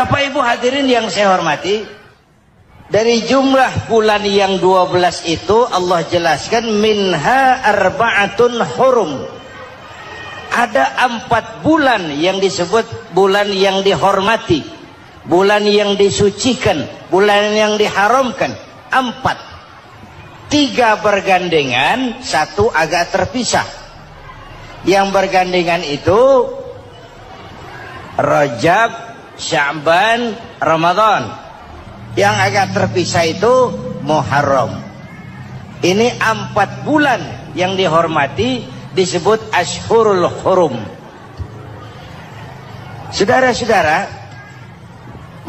Bapak Ibu hadirin yang saya hormati, dari jumlah bulan yang 12 itu Allah jelaskan minha arba'atun hurum. Ada 4 bulan yang disebut bulan yang dihormati, bulan yang disucikan, bulan yang diharamkan. 4, 3 bergandengan, 1 agak terpisah. Yang bergandengan itu Rajab, Sya'ban, Ramadan. Yang agak terpisah itu Muharram. Ini 4 bulan yang dihormati, disebut Ashhurul Hurum. Saudara-saudara,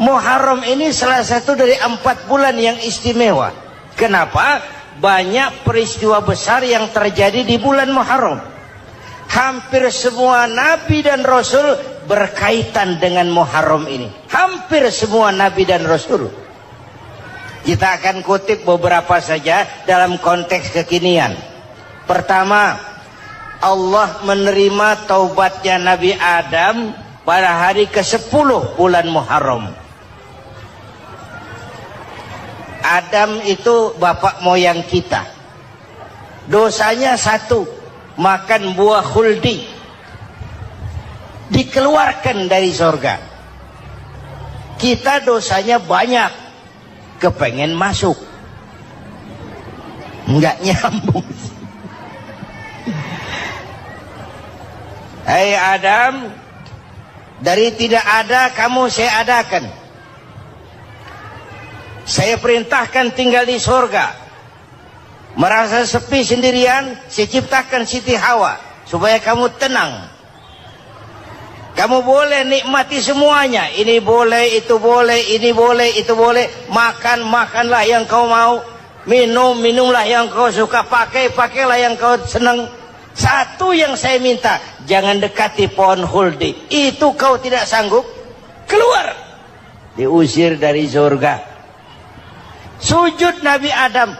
Muharram ini salah satu dari 4 bulan yang istimewa. Kenapa? Banyak peristiwa besar yang terjadi di bulan Muharram. Hampir semua nabi dan rasul berkaitan dengan Muharram ini. Hampir semua nabi dan rasul. Kita akan kutip beberapa saja dalam konteks kekinian. Pertama, Allah menerima taubatnya Nabi Adam pada hari ke-10 bulan Muharram. Adam itu bapak moyang kita. Dosanya 1, makan buah khuldi. Dikeluarkan dari surga. Kita dosanya banyak, kepengen masuk, nggak nyambung. Hai Adam, dari tidak ada kamu saya adakan. Saya perintahkan tinggal di surga. Merasa sepi sendirian, saya ciptakan Siti Hawa supaya kamu tenang. Kamu boleh nikmati semuanya. Ini boleh, itu boleh, ini boleh, itu boleh. Makan, makanlah yang kau mau. Minum, minumlah yang kau suka. Pakai, pakailah yang kau senang. Satu yang saya minta, jangan dekati pohon khuldi. Itu kau tidak sanggup, keluar. Diusir dari surga. Sujud Nabi Adam.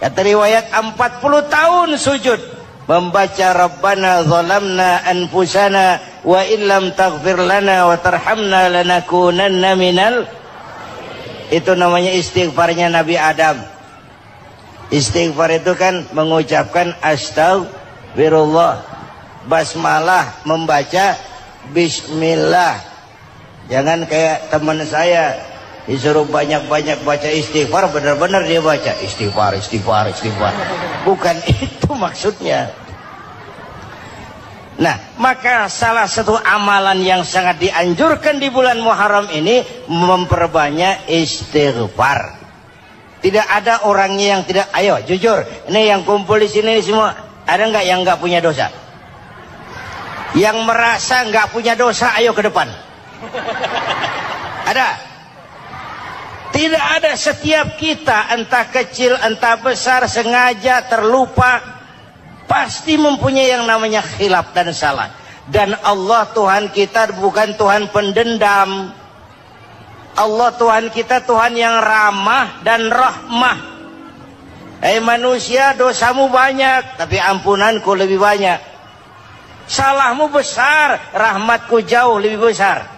Kata riwayat 40 tahun sujud. Membaca Rabbana zalamna anfusana wa illam taghfir lana wa tarhamna lanakunanna minal. Itu namanya istighfarnya Nabi Adam. Istighfar itu kan mengucapkan astagfirullah, basmalah, membaca bismillah. Jangan kayak teman saya disuruh banyak-banyak baca istighfar, benar-benar dia baca istighfar, istighfar, istighfar. Bukan itu maksudnya. Nah, maka salah satu amalan yang sangat dianjurkan di bulan Muharram ini memperbanyak istighfar. Tidak ada orangnya yang tidak. Ayo jujur, ini yang kumpul di sini semua, ada nggak yang nggak punya dosa? Yang merasa nggak punya dosa, ayo ke depan. Ada? Tidak ada. Setiap kita, entah kecil entah besar, sengaja terlupa, pasti mempunyai yang namanya khilaf dan salah. Dan Allah Tuhan kita bukan Tuhan pendendam. Allah Tuhan kita Tuhan yang ramah dan rahmah. Manusia, dosamu banyak, tapi ampunanku lebih banyak. Salahmu besar, rahmatku jauh lebih besar.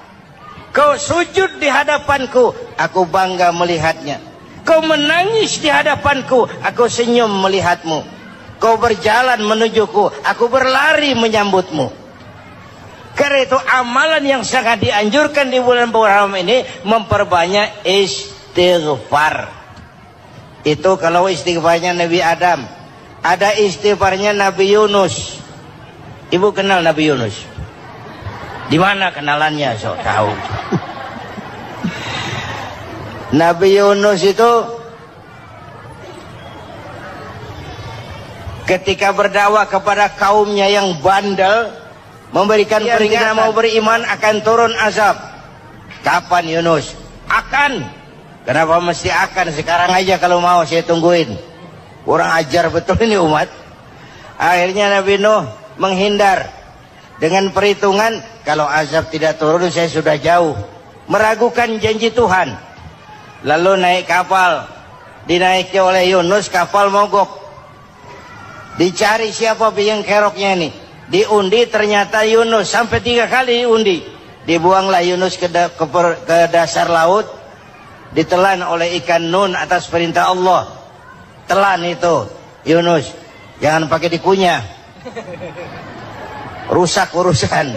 Kau sujud di hadapanku, aku bangga melihatnya. Kau menangis di hadapanku, aku senyum melihatmu. Kau berjalan menujuku, aku berlari menyambutmu. Karena itu amalan yang sangat dianjurkan di bulan Muharram ini memperbanyak istighfar. Itu kalau istighfarnya Nabi Adam. Ada istighfarnya Nabi Yunus. Ibu kenal Nabi Yunus? Di mana kenalannya? Sok tahu. Nabi Yunus itu ketika berdakwah kepada kaumnya yang bandel, memberikan peringatan mau beriman akan turun azab. Kapan Yunus? Akan. Kenapa mesti akan? Sekarang aja kalau mau saya tungguin. Kurang ajar betul ini umat. Akhirnya Nabi Nuh menghindar dengan perhitungan kalau azab tidak turun saya sudah jauh. Meragukan janji Tuhan. Lalu naik kapal. Dinaiki oleh Yunus, kapal mogok. Dicari siapa biang keroknya ini. Diundi ternyata Yunus, sampai 3 kali diundi. dibuanglah Yunus ke dasar laut, ditelan oleh ikan nun atas perintah Allah. Telan itu Yunus, jangan pakai dikunyah, rusak urusan.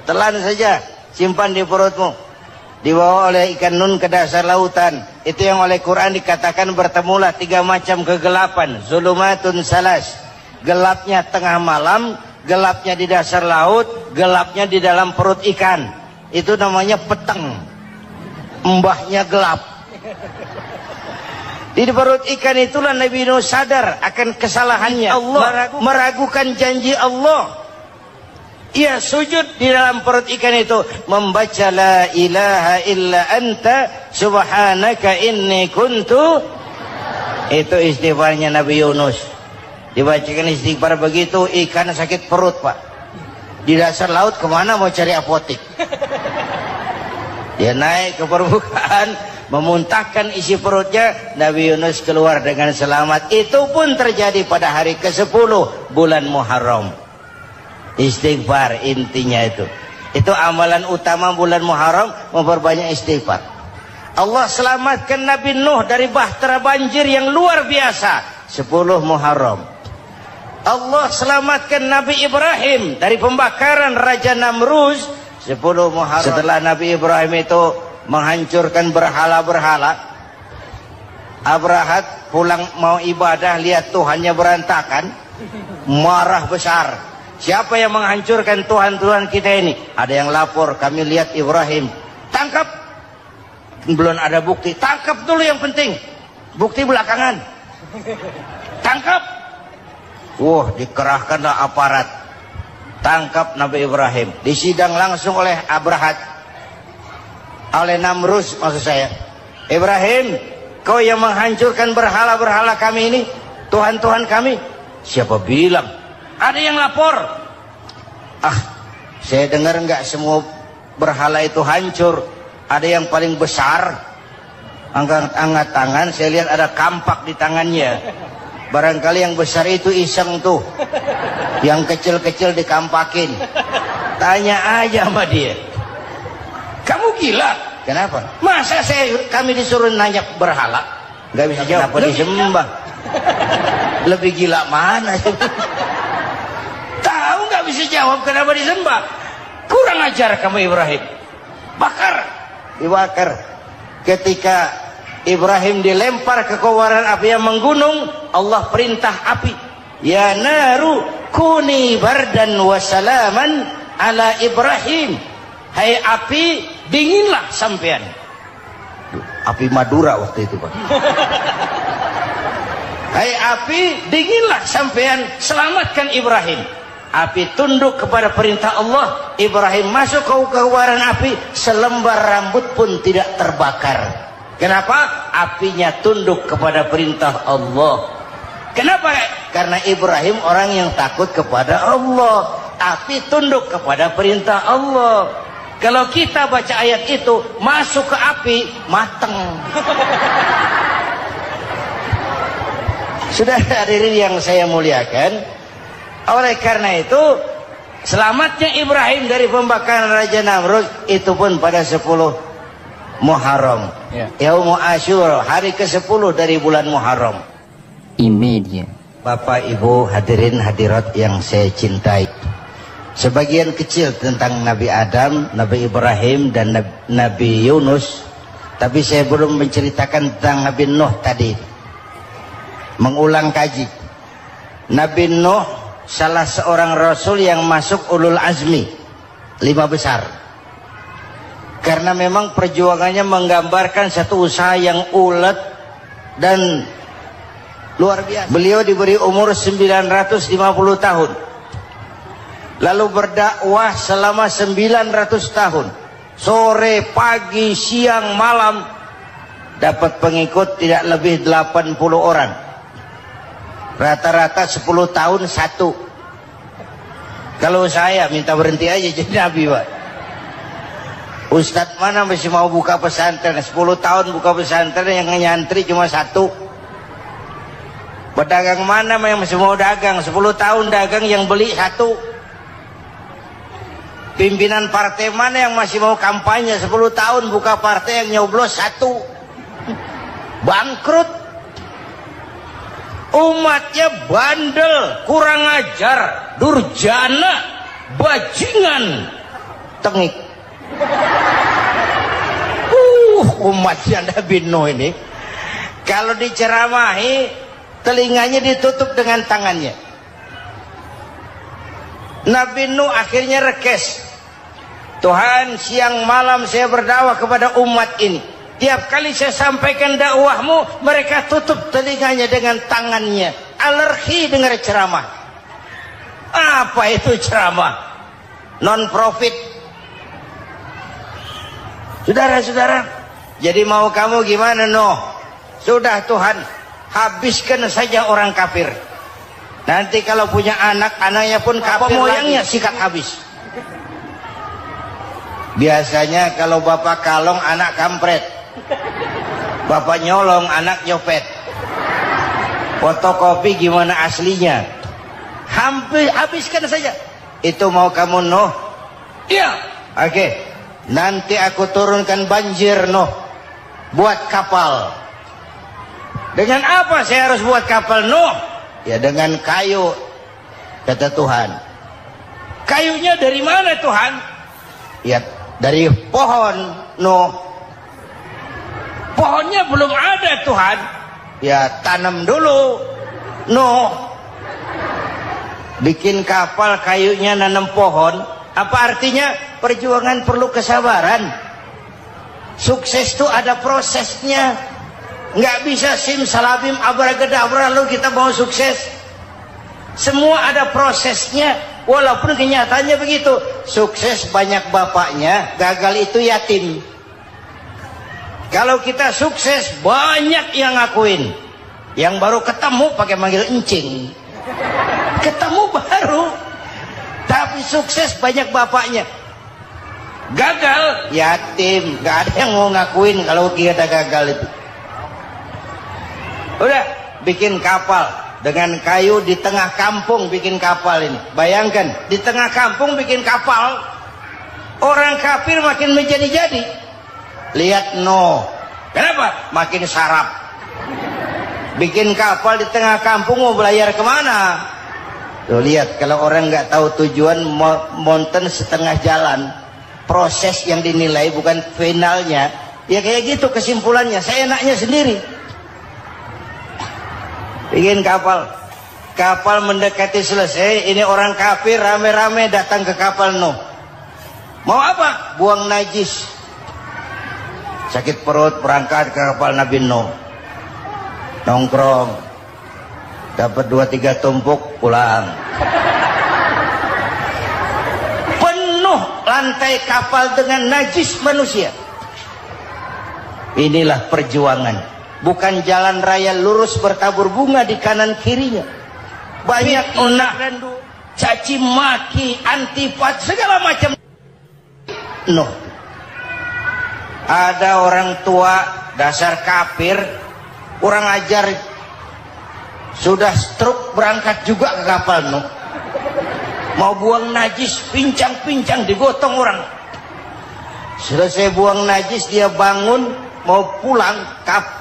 Telan saja, simpan di perutmu. Dibawa oleh ikan nun ke dasar lautan. Itu yang oleh Quran dikatakan bertemulah 3 macam kegelapan. Zulumatun salas, gelapnya tengah malam, gelapnya di dasar laut, gelapnya di dalam perut ikan. Itu namanya peteng, mbahnya gelap. Di perut ikan itulah Nabi Nuh sadar akan kesalahannya. Allah meragukan janji Allah. Ia sujud di dalam perut ikan itu, membaca la ilaha illa anta subhanaka inni kuntu. Itu istighfarnya Nabi Yunus. Dibacakan istighfar begitu, ikan sakit perut, Pak. Di dasar laut kemana mau cari apotik? Dia naik ke permukaan, memuntahkan isi perutnya. Nabi Yunus keluar dengan selamat. Itu pun terjadi pada hari ke-10 bulan Muharram. Istighfar intinya itu. Itu amalan utama bulan Muharram, memperbanyak istighfar. Allah selamatkan Nabi Nuh dari bahtera banjir yang luar biasa 10 Muharram. Allah selamatkan Nabi Ibrahim dari pembakaran Raja Namruz 10 Muharram. Setelah Nabi Ibrahim itu menghancurkan berhala-berhala, Abrahat pulang mau ibadah, lihat Tuhannya berantakan, marah besar. Siapa yang menghancurkan Tuhan-Tuhan kita ini? Ada yang lapor, kami lihat Ibrahim. Tangkap. Belum ada bukti. Tangkap dulu yang penting. Bukti belakangan. Tangkap. Wah, dikerahkanlah aparat. Tangkap Nabi Ibrahim. Disidang langsung oleh Abrahat. Oleh Namruz maksud saya. Ibrahim, kau yang menghancurkan berhala-berhala kami ini, Tuhan-Tuhan kami. Siapa bilang? Ada yang lapor. Saya dengar enggak semua berhala itu hancur. Ada yang paling besar, angkat tangan, saya lihat ada kampak di tangannya. Barangkali yang besar itu iseng tuh, yang kecil-kecil dikampakin. Tanya aja sama dia, kamu gila? Kenapa? Masa kami disuruh nanya berhala? Gak bisa jawab. Kenapa disembah? Lebih gila mana? Tahu nggak bisa jawab kenapa disembah? Kurang ajar kamu Ibrahim. Bakar, dibakar. Ketika Ibrahim dilempar ke kobaran api yang menggunung, Allah perintah api, ya naru kuni bardan wa salaman ala Ibrahim. Hai api, dinginlah sampean. Api Madura waktu itu, Pak. Hai api, dinginlah sampean, selamatkan Ibrahim. Api tunduk kepada perintah Allah. Ibrahim masuk ke kobaran api, selembar rambut pun tidak terbakar. Kenapa? Apinya tunduk kepada perintah Allah. Kenapa? Karena Ibrahim orang yang takut kepada Allah. Api tunduk kepada perintah Allah. Kalau kita baca ayat itu, masuk ke api, mateng. Sudah hadirin yang saya muliakan, oleh karena itu selamatnya Ibrahim dari pembakaran Raja Namrud itu pun pada 10 Muharram, Yaumul Asyura, hari ke-10 dari bulan Muharram. Imedia. Bapak Ibu hadirin hadirat yang saya cintai, sebagian kecil tentang Nabi Adam, Nabi Ibrahim dan Nabi Yunus, tapi saya belum menceritakan tentang Nabi Nuh tadi. Mengulang kaji, Nabi Nuh salah seorang rasul yang masuk ulul azmi 5 besar, karena memang perjuangannya menggambarkan satu usaha yang ulet dan luar biasa. Beliau diberi umur 950 tahun, lalu berdakwah selama 900 tahun, sore, pagi, siang, malam, dapat pengikut tidak lebih 80 orang. Rata-rata 10 tahun satu. Kalau saya minta berhenti aja jadi nabi, Pak. Ustadz mana masih mau buka pesantren? 10 tahun buka pesantren, yang nyantri cuma 1. Pedagang mana yang masih mau dagang? 10 tahun dagang, yang beli 1. Pimpinan partai mana yang masih mau kampanye 10 tahun buka partai yang nyoblos 1? Bangkrut. Umatnya bandel, kurang ajar, durjana, bajingan, tengik. Umatnya Nabi Nuh ini kalau diceramahi telinganya ditutup dengan tangannya. Nabi Nuh akhirnya rekes. Tuhan, siang malam saya berdakwah kepada umat ini. Tiap kali saya sampaikan dakwahmu, mereka tutup telinganya dengan tangannya. Alergi dengar ceramah. Apa itu ceramah? Non-profit. Saudara-saudara, jadi mau kamu gimana, Nuh? Sudah Tuhan, habiskan saja orang kafir. Nanti kalau punya anak, anaknya pun kafir, moyangnya sikat habis. Biasanya kalau bapak kalong, anak kampret. Bapak nyolong, anak nyopet. Fotokopi gimana aslinya? Hampir habiskan saja. Itu mau kamu, Nuh? Iya. Oke. Nanti aku turunkan banjir, Nuh. Buat kapal. Dengan apa saya harus buat kapal, Nuh? Ya dengan kayu, kata Tuhan. Kayunya dari mana, Tuhan? Ya dari pohon, Nuh. Pohonnya belum ada, Tuhan. Ya tanam dulu, Nuh. Bikin kapal, kayunya nanam pohon. Apa artinya? Perjuangan perlu kesabaran. Sukses itu ada prosesnya. Nggak bisa simsalabim abracadabra lalu kita mau sukses. Semua ada prosesnya. Walaupun kenyataannya begitu. Sukses banyak bapaknya, gagal itu yatim. Kalau kita sukses banyak yang ngakuin. Yang baru ketemu pakai manggil encing. Ketemu baru. Tapi sukses banyak bapaknya. Gagal yatim, nggak ada yang mau ngakuin kalau kita gagal itu. Udah bikin kapal dengan kayu di tengah kampung, bikin kapal ini. Bayangkan di tengah kampung bikin kapal, orang kafir makin menjadi-jadi. Lihat Nuh, kenapa? Makin sarap. Bikin kapal di tengah kampung mau belayar kemana? Tuh lihat, kalau orang nggak tahu tujuan, mountain setengah jalan. Proses yang dinilai bukan finalnya. Ya kayak gitu kesimpulannya. Saya enaknya sendiri. Bikin kapal. Kapal mendekati selesai. Ini orang kafir rame-rame datang ke kapal Nuh. Mau apa? Buang najis. Sakit perut berangkat ke kapal Nabi Nuh. Nongkrong. Dapat 2-3 tumpuk pulang. Lantai kapal dengan najis manusia. Inilah perjuangan. Bukan jalan raya lurus bertabur bunga di kanan kirinya. Banyak onak, caci maki, antipat, segala macam. No. Ada orang tua dasar kafir, kurang ajar, sudah stroke berangkat juga ke kapal Nuh. Mau buang najis, pincang-pincang digotong orang. Selesai buang najis, dia bangun mau pulang,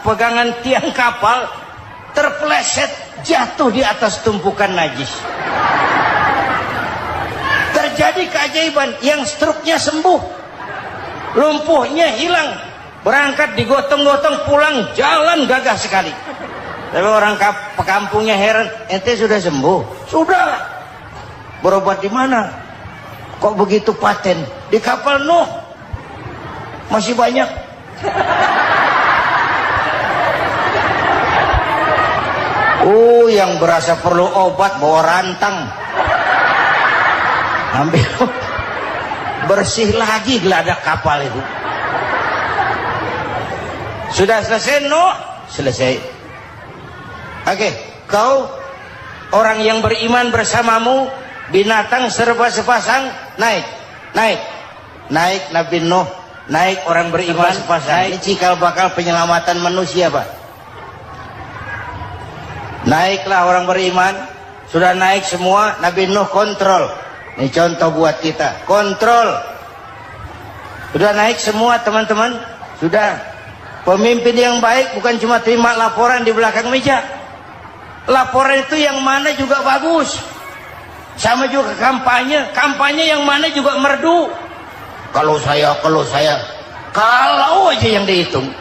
pegangan tiang kapal terpeleset, jatuh di atas tumpukan najis. Terjadi keajaiban, yang struknya sembuh, lumpuhnya hilang, berangkat digotong-gotong pulang, jalan gagah sekali. Tapi orang kampungnya heran, ente sudah sembuh? Sudah. Berobat di mana? Kok begitu paten? Di kapal Nuh. Masih banyak. Yang berasa perlu obat bawa rantang. Ambil bersih lagi geladak kapal itu. Sudah selesai Nuh? Selesai. Oke, kau orang yang beriman bersamamu, binatang serba sepasang, naik Nabi Nuh, naik orang beriman sepasang. Ini cikal bakal penyelamatan manusia, Pak. Naiklah orang beriman, sudah naik semua. Nabi Nuh kontrol, Ini contoh buat kita. Kontrol. Sudah naik semua teman-teman? Sudah. Pemimpin yang baik bukan cuma terima laporan di belakang meja. Laporan itu yang mana juga bagus. Sama juga kampanye. Kampanye yang mana juga merdu. Kalau saya. Kalau aja yang dihitung.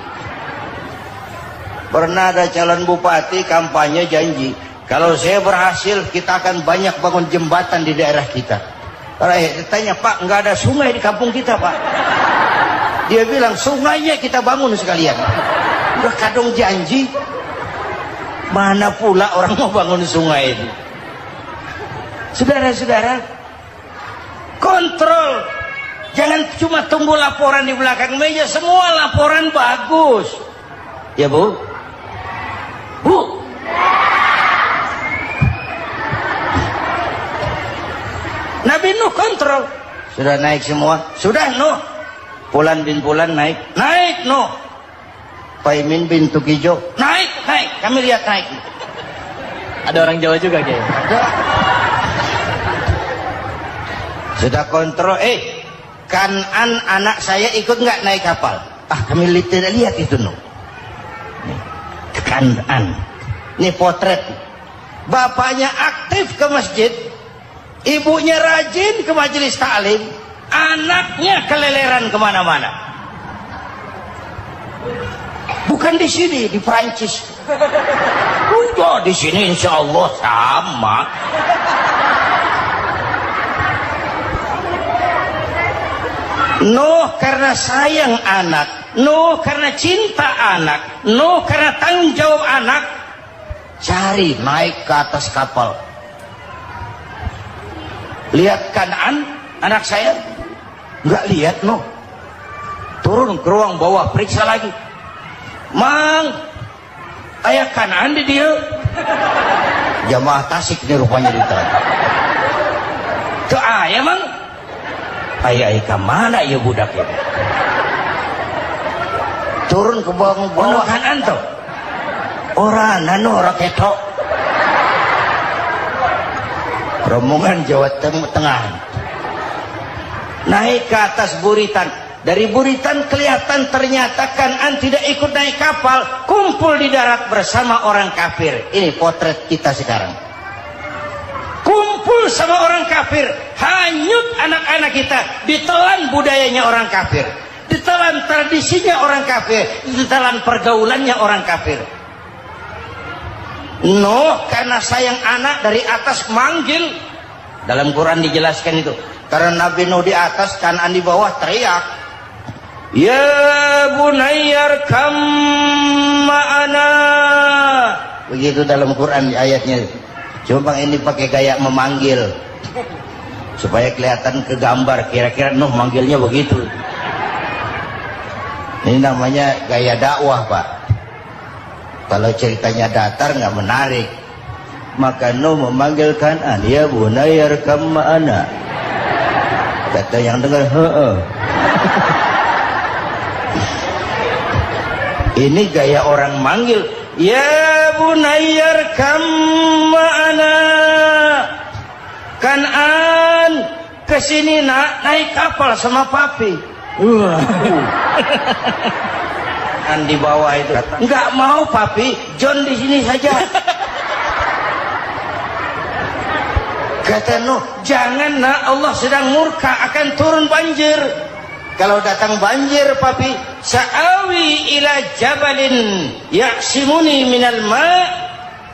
Pernah ada calon bupati kampanye janji, kalau saya berhasil kita akan banyak bangun jembatan di daerah kita. Tanya, Pak, nggak ada sungai di kampung kita, Pak. Dia bilang, sungainya kita bangun sekalian. Udah kadung janji, mana pula orang mau bangun sungai itu. Saudara-saudara, kontrol. Jangan cuma tunggu laporan di belakang meja, semua laporan bagus. Ya, Bu? Bu, Nabi Nuh kontrol. Sudah naik semua? Sudah, Nuh. Pulan bin Pulan naik? Naik, Nuh. Paimin bin Tukijo? Naik. Kami lihat naik. Ada orang Jawa juga, Kiai. Ada. Sudah kontrol. Kanan anak saya ikut nggak naik kapal? Kami tidak lihat itu, Nuh. Kanan. Ini potret. Bapaknya aktif ke masjid, ibunya rajin ke majelis taklim, anaknya keleleran kemana-mana. Bukan di sini, di Prancis. Udah di sini insya Allah sama. Nuh karena sayang anak, Nuh karena cinta anak, Nuh karena tanggung jawab anak, cari naik ke atas kapal. Lihat Kan'an, anak saya? Nggak lihat, Nuh. Turun ke ruang bawah, periksa lagi. Mang, ayah Kan'an di dia. Jamaah Tasik nih rupanya di sana. Tuh ayah, Mang. Ayah ke mana ya budak ya? Turun ke bawah Kan'an tuh. Orang nano raketok. Rombongan Jawa Tengah. Naik ke atas buritan. Dari buritan kelihatan ternyata Kan'an tidak ikut naik kapal, kumpul di darat bersama orang kafir. Ini potret kita sekarang. Kumpul sama orang kafir, hanyut anak-anak kita, ditelan budayanya orang kafir, ditelan tradisinya orang kafir, ditelan pergaulannya orang kafir. Nuh karena sayang anak dari atas manggil. Dalam Quran dijelaskan itu. Karena Nabi Nuh di atas, Kan'an di bawah, teriak, ya bunayyarkam ma'ana. Begitu dalam Quran di ayatnya. Coba ini pakai gaya memanggil supaya kelihatan ke gambar, kira-kira Nuh manggilnya begitu. Ini namanya gaya dakwah, Pak. Kalau ceritanya datar nggak menarik. Maka Nuh memanggil Kan'an, ya bunayyarkam ma'ana. Kata yang dengar, heeh. Ini gaya orang manggil, ya bunayyarkam ma'ana. Kan'an, kesini nak, naik kapal sama papi. Di bawah itu nggak mau papi, John di sini saja. Kata Nuh, jangan nak, Allah sedang murka, akan turun banjir. Kalau datang banjir papi, sa'awi ila jabalin ya'simuni minal ma',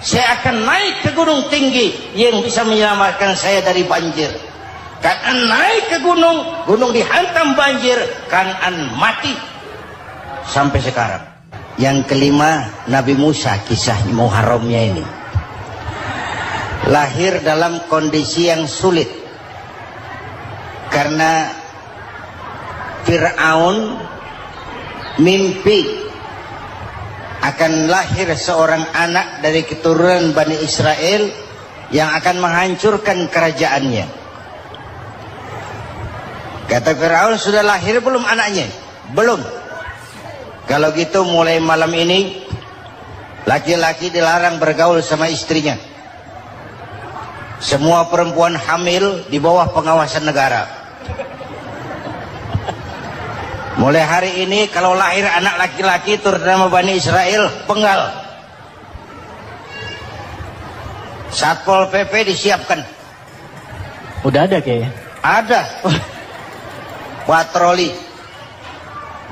saya akan naik ke gunung tinggi yang bisa menyelamatkan saya dari banjir. Kan'an naik ke gunung, gunung dihantam banjir, Kan'an mati. Sampai sekarang. Yang kelima, Nabi Musa, kisah Muharramnya ini. Lahir dalam kondisi yang sulit. Karena Fir'aun mimpi akan lahir seorang anak dari keturunan Bani Israel yang akan menghancurkan kerajaannya. Kata Fir'aun, sudah lahir belum anaknya? Belum. Kalau gitu mulai malam ini laki-laki dilarang bergaul sama istrinya. semua perempuan hamil di bawah pengawasan negara. Mulai hari ini kalau lahir anak laki-laki turut nama Bani Israel, penggal. Satpol PP disiapkan. Udah ada kayaknya. Ada. Patroli.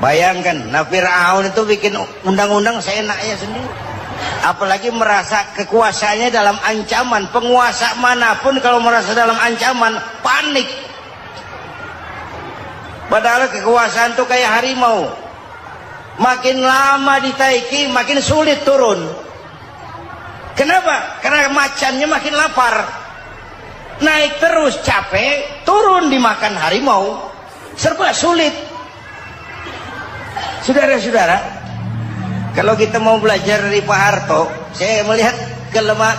Bayangkan, nah Fir'aun itu bikin undang-undang seenaknya sendiri. Apalagi merasa kekuasaannya dalam ancaman. Penguasa manapun kalau merasa dalam ancaman, panik. Padahal kekuasaan itu kayak harimau. Makin lama ditaiki, makin sulit turun. Kenapa? Karena macannya makin lapar. Naik terus capek, turun dimakan harimau. Serba sulit. Saudara-saudara, kalau kita mau belajar dari Pak Harto, saya melihat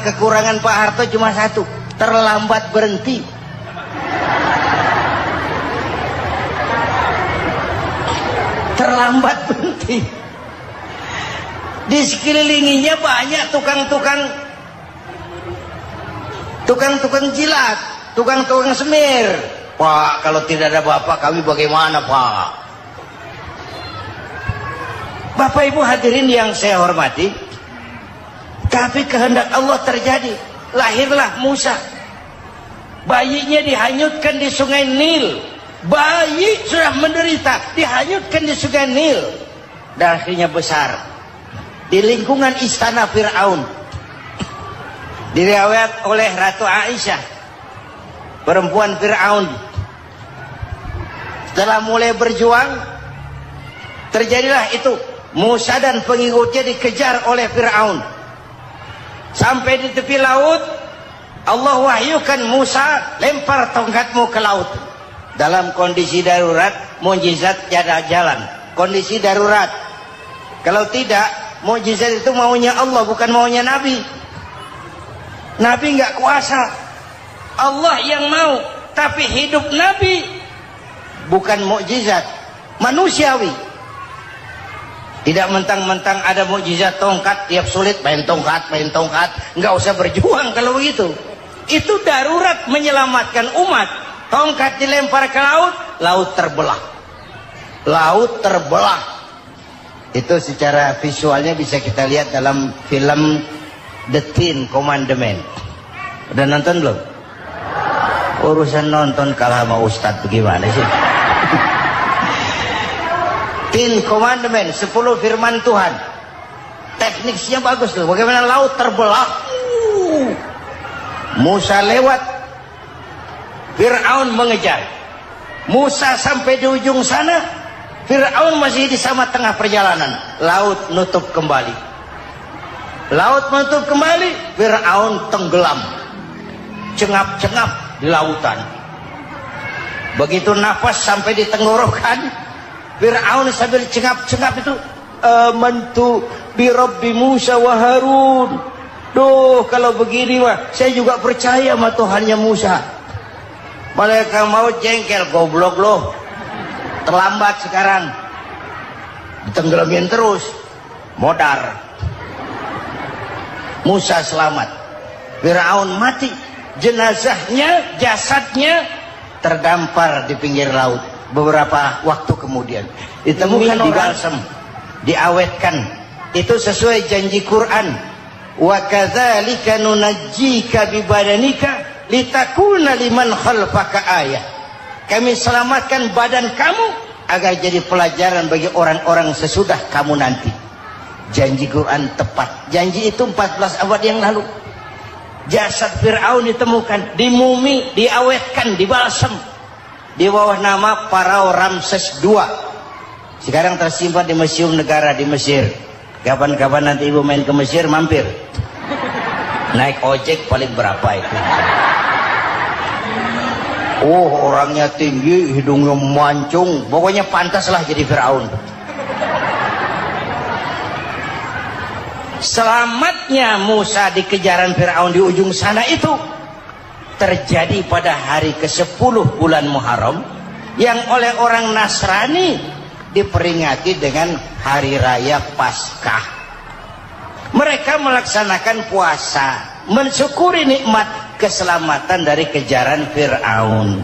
kekurangan Pak Harto cuma satu, terlambat berhenti. Terlambat berhenti. Di sekelilinginya banyak tukang-tukang jilat, tukang-tukang semir. Pak, kalau tidak ada Bapak kami bagaimana, Pak? Bapak Ibu hadirin yang saya hormati, tapi kehendak Allah terjadi. Lahirlah Musa. Bayinya dihanyutkan di sungai Nil. Bayi sudah menderita, dihanyutkan di sungai Nil. Dan akhirnya besar di lingkungan istana Fir'aun. Diriwayat oleh Ratu Aisyah, perempuan Fir'aun, setelah mulai berjuang, terjadilah itu. Musa dan pengikutnya dikejar oleh Fir'aun. Sampai di tepi laut, Allah wahyukan Musa, lempar tongkatmu ke laut. Dalam kondisi darurat, mukjizat tiada jalan. Kondisi darurat. Kalau tidak, mukjizat itu maunya Allah, bukan maunya Nabi. Nabi nggak kuasa. Allah yang mau. Tapi hidup Nabi bukan mukjizat, manusiawi. Tidak mentang-mentang ada mukjizat tongkat, tiap sulit main tongkat. Nggak usah berjuang kalau begitu. Itu darurat menyelamatkan umat. Tongkat dilempar ke laut, laut terbelah. Laut terbelah. Itu secara visualnya bisa kita lihat dalam film The Ten Commandment. Udah nonton belum? Urusan nonton kalah sama Ustadz bagaimana sih? Ten Commandment, 10 firman Tuhan. Tekniknya bagus loh. Bagaimana laut terbelah. Musa lewat, Fir'aun mengejar. Musa sampai di ujung sana, Fir'aun masih di sama tengah perjalanan. Laut nutup kembali. Laut menutup kembali, Fir'aun tenggelam. Cengap-cengap di lautan. Begitu nafas sampai di tenggorokan, Fir'aun sambil cengap-cengap itu, amantu bi Rabbi Musa wa Harun. Duh, kalau begini mah saya juga percaya sama Tuhannya Musa. Malaikat maut jengkel, goblok loh. Terlambat sekarang. Ditenggelamin terus. Modar. Musa selamat. Fir'aun mati. Jenazahnya, jasadnya terdampar di pinggir laut. Beberapa waktu kemudian ditemukan di balsam, diawetkan. Itu sesuai janji Quran. Wa kadzalika nunajjika bi badanika litakuna liman khalfaka ayah. Kami selamatkan badan kamu agar jadi pelajaran bagi orang-orang sesudah kamu nanti. Janji Quran tepat. Janji itu 14 abad yang lalu. Jasad Fir'aun ditemukan, dimumi, diawetkan, dibalsam di bawah nama Farao Ramses II. Sekarang tersimpan di Museum Negara di Mesir. Kapan-kapan nanti ibu main ke Mesir, mampir. Naik ojek paling berapa itu? Oh, orangnya tinggi, hidungnya mancung, pokoknya pantaslah jadi Fir'aun. Selamatnya Musa di kejaran Fir'aun di ujung sana itu terjadi pada hari ke-10 bulan Muharram, yang oleh orang Nasrani diperingati dengan hari raya Paskah. Mereka melaksanakan puasa, mensyukuri nikmat keselamatan dari kejaran Fir'aun.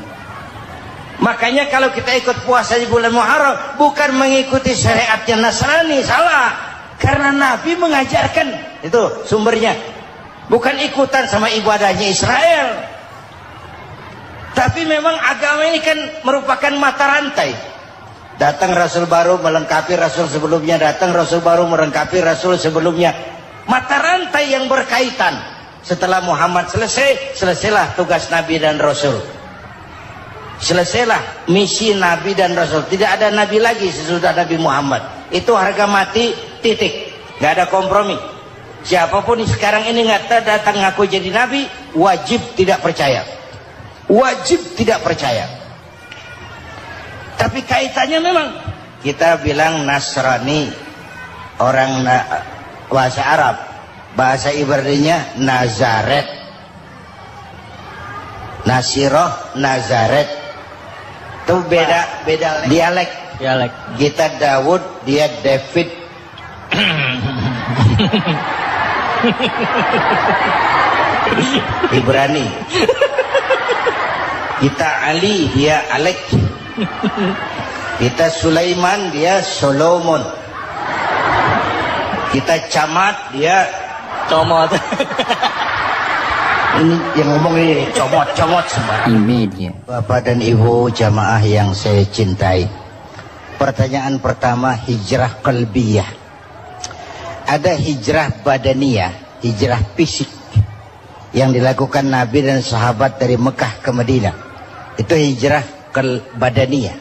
Makanya kalau kita ikut puasa di bulan Muharram bukan mengikuti syariatnya Nasrani, salah. Karena Nabi mengajarkan, itu sumbernya. Bukan ikutan sama ibadahnya Israel. Tapi memang agama ini kan merupakan mata rantai. Datang Rasul baru melengkapi Rasul sebelumnya, datang Rasul baru melengkapi Rasul sebelumnya. Mata rantai yang berkaitan. Setelah Muhammad selesai, selesailah tugas Nabi dan Rasul. Selesailah misi Nabi dan Rasul. Tidak ada Nabi lagi sesudah Nabi Muhammad. Itu harga mati, titik. Gak ada kompromi. Siapapun sekarang ini nggak datang ngaku jadi Nabi, wajib tidak percaya. Wajib tidak percaya. Tapi kaitannya memang kita bilang Nasrani, orang bahasa Arab, bahasa Ibraninya Nazaret, Nasiroh, Nazaret. Itu beda dialek. Kita Daud, dia David. Ibrani. Kita Ali, dia Alek. Kita Sulaiman, dia Solomon. Kita Camat, dia Comot. Ini yang ngomong ini comot semua. Ini dia. Bapak dan Ibu jamaah yang saya cintai. Pertanyaan pertama, hijrah qalbiyah. Ada hijrah badaniyah, hijrah fisik yang dilakukan Nabi dan sahabat dari Mekah ke Madinah. Itu hijrah badaniyah.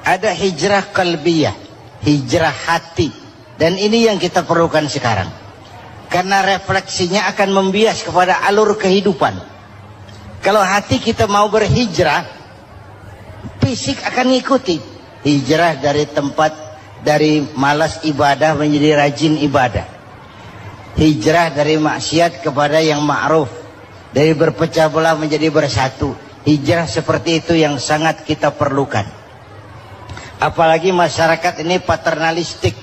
Ada hijrah qalbiyah, hijrah hati. Dan ini yang kita perlukan sekarang. Karena refleksinya akan membias kepada alur kehidupan. Kalau hati kita mau berhijrah, fisik akan ngikuti. Hijrah dari tempat, dari malas ibadah menjadi rajin ibadah. Hijrah dari maksiat kepada yang ma'ruf. Dari berpecah belah menjadi bersatu. Hijrah seperti itu yang sangat kita perlukan. Apalagi masyarakat ini paternalistik.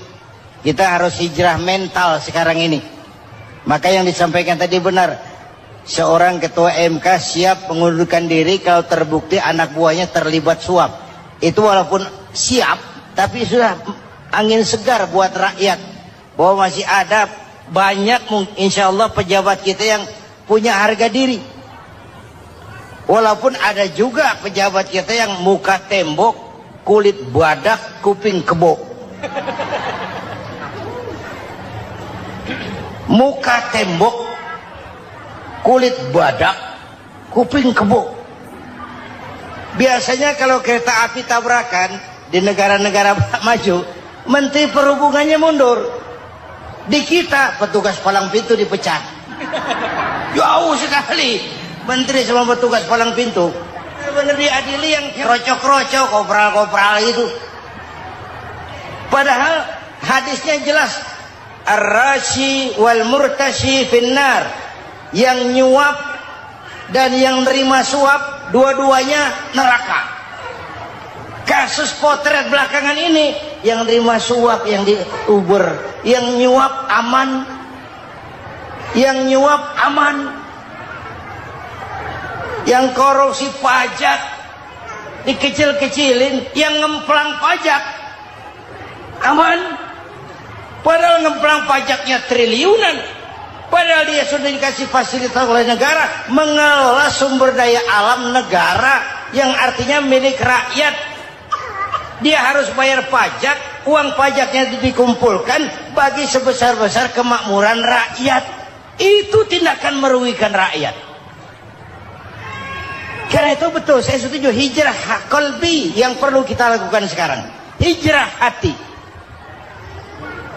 Kita harus hijrah mental sekarang ini. Maka yang disampaikan tadi benar. Seorang ketua MK siap mengundurkan diri kalau terbukti anak buahnya terlibat suap. Itu walaupun siap, tapi sudah angin segar buat rakyat. Bahwa masih ada banyak insya Allah pejabat kita yang punya harga diri. Walaupun ada juga pejabat kita yang muka tembok, kulit badak, kuping kebo. Muka tembok, kulit badak, kuping kebo. Biasanya kalau kereta api tabrakan di negara-negara maju, menteri perhubungannya mundur. Di kita petugas palang pintu dipecat. Jauh sekali menteri sama petugas palang pintu. Benar diadili yang krocok-krocok, kopral-kopral itu. Padahal hadisnya jelas. Ar-rashi wal murtashi finnar. Yang nyuap dan yang nerima suap dua-duanya neraka. Kasus potret belakangan ini, yang nerima suap, yang diuber, yang nyuap aman, yang nyuap aman, yang korupsi pajak dikecil-kecilin, yang ngemplang pajak aman. Padahal ngemplang pajaknya triliunan. Padahal dia sudah dikasih fasilitas oleh negara mengelola sumber daya alam negara yang artinya milik rakyat. Dia harus bayar pajak, uang pajaknya dikumpulkan bagi sebesar-besar kemakmuran rakyat. Itu tindakan merugikan rakyat. Karena itu betul, saya setuju hijrah qalbi yang perlu kita lakukan sekarang. Hijrah hati.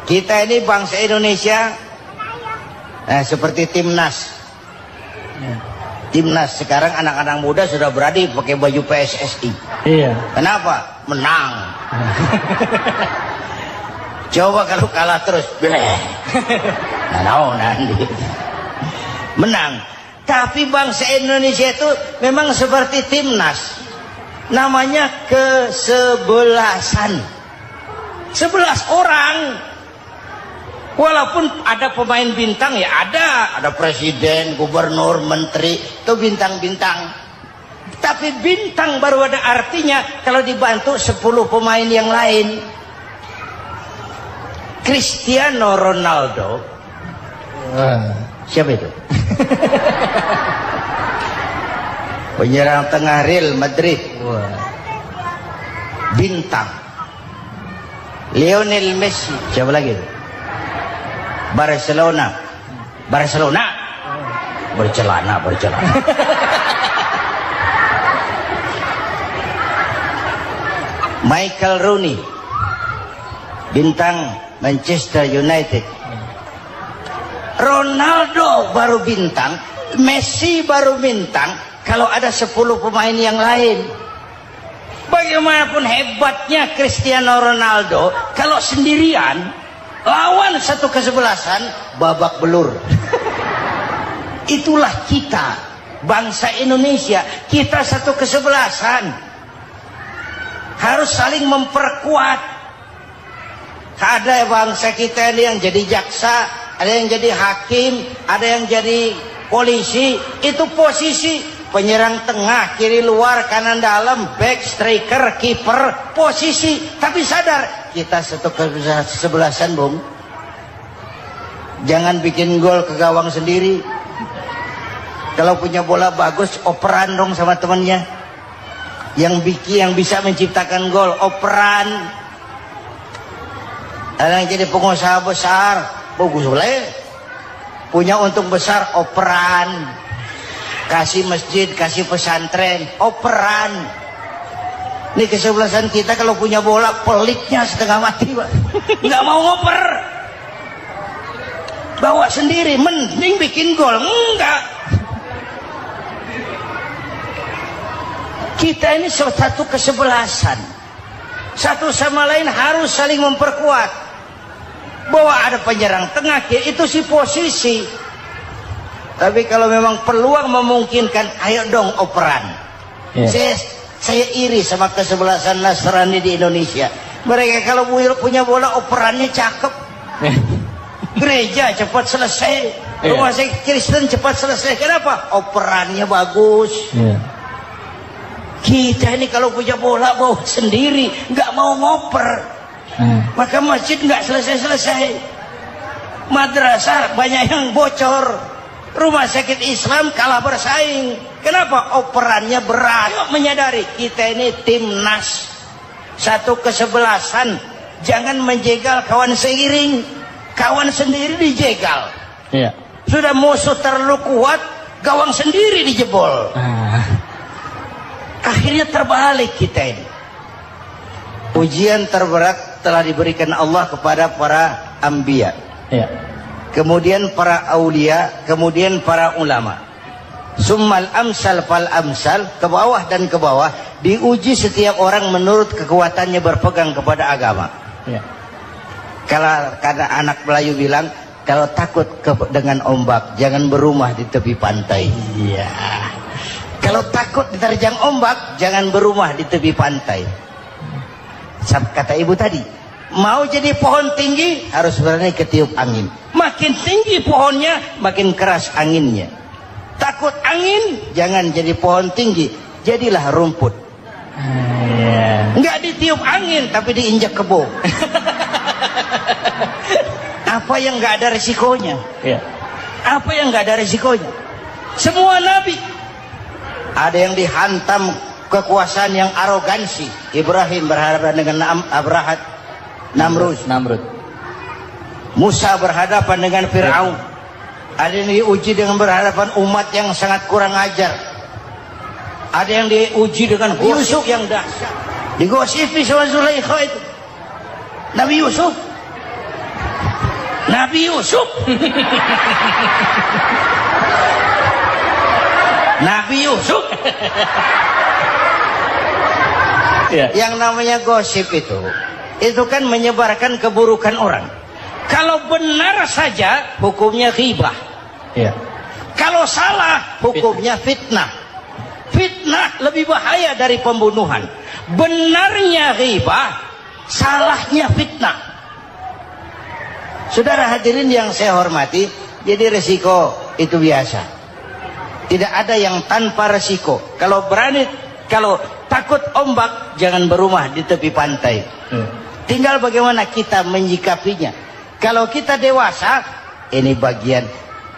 Kita ini bangsa Indonesia seperti timnas. Timnas sekarang anak-anak muda sudah berani pakai baju PSSI. Iya. Kenapa? Menang. Coba kalau kalah terus, nanti menang. Tapi bangsa Indonesia itu memang seperti timnas. Namanya kesebelasan. 11 orang. Walaupun ada pemain bintang ya ada presiden, gubernur, menteri, itu bintang-bintang. Tapi bintang baru ada artinya kalau dibantu 10 pemain yang lain. Cristiano Ronaldo, siapa itu? Penyerang tengah Real Madrid, bintang. Lionel Messi, siapa lagi itu? Barcelona, bercelana. Michael Rooney, bintang Manchester United. Ronaldo baru bintang, Messi baru bintang kalau ada 10 pemain yang lain. Bagaimanapun hebatnya Cristiano Ronaldo, kalau sendirian lawan satu kesebelasan babak belur. Itulah kita, bangsa Indonesia. Kita satu kesebelasan, harus saling memperkuat. Ada bangsa kita ini yang jadi jaksa, ada yang jadi hakim, ada yang jadi polisi. Itu posisi penyerang tengah, kiri luar, kanan dalam, back, striker, kiper, posisi. Tapi sadar kita satu kesebelasan, Bung. Jangan bikin gol ke gawang sendiri. Kalau punya bola bagus, operan dong sama temannya. Yang bisa menciptakan gol, operan. Ada yang jadi pengusaha besar, bagus boleh. Punya untung besar, operan. Kasih masjid, kasih pesantren, operan. Ini kesebelasan kita kalau punya bola peliknya setengah mati, Pak. Nggak mau ngoper. Bawa sendiri, mending bikin gol. Enggak. Kita ini satu kesebelasan. Satu sama lain harus saling memperkuat. Bahwa ada penyerang tengah, itu si posisi. Tapi kalau memang peluang memungkinkan, ayo dong operan. Saya iri sama kesebelasan Nasrani di Indonesia. Mereka kalau punya bola operannya cakep. Gereja cepat selesai, rumah sakit Kristen cepat selesai. Kenapa? Operannya bagus. Kita ini kalau punya bola bawa sendiri, nggak mau ngoper. Maka masjid nggak selesai-selesai. Madrasah banyak yang bocor. Rumah sakit Islam kalah bersaing. Kenapa? Operannya berat. Yuk menyadari kita ini timnas, satu kesebelasan. Jangan menjegal kawan seiring. Kawan sendiri dijegal. Sudah musuh terlalu kuat, gawang sendiri dijebol. Akhirnya terbalik kita ini. Ujian terberat telah diberikan Allah kepada para anbiya. Kemudian para aulia, kemudian para ulama. Summal amsal fal amsal, ke bawah dan ke bawah, diuji setiap orang menurut kekuatannya berpegang kepada agama. Kalau karena anak Melayu bilang, kalau takut dengan ombak, jangan berumah di tepi pantai. Kalau takut diterjang ombak, jangan berumah di tepi pantai. Kata ibu tadi, mau jadi pohon tinggi harus berani ketiup angin. Makin tinggi pohonnya, makin keras anginnya. Takut angin, jangan jadi pohon tinggi, jadilah rumput. Nggak ditiup angin, tapi diinjak kebo. Apa yang nggak ada resikonya? Apa yang nggak ada resikonya? Semua nabi ada yang dihantam kekuasaan yang arogansi. Ibrahim berhadapan dengan Namrud. Musa berhadapan dengan Fir'aun. Ada yang diuji dengan berhadapan umat yang sangat kurang ajar. Ada yang diuji dengan Yusuf yang dahsyat. Digosipi sama Zulaikha itu. Nabi Yusuf. Nabi Yusuf. Yang namanya gosip itu kan menyebarkan keburukan orang. Kalau benar saja hukumnya ghibah. Kalau salah hukumnya fitnah. Fitnah lebih bahaya dari pembunuhan. Benarnya ghibah, salahnya fitnah. Saudara hadirin yang saya hormati, jadi resiko itu biasa. Tidak ada yang tanpa resiko. Kalau berani, kalau takut ombak, jangan berumah di tepi pantai. Tinggal bagaimana kita menyikapinya. Kalau kita dewasa, ini bagian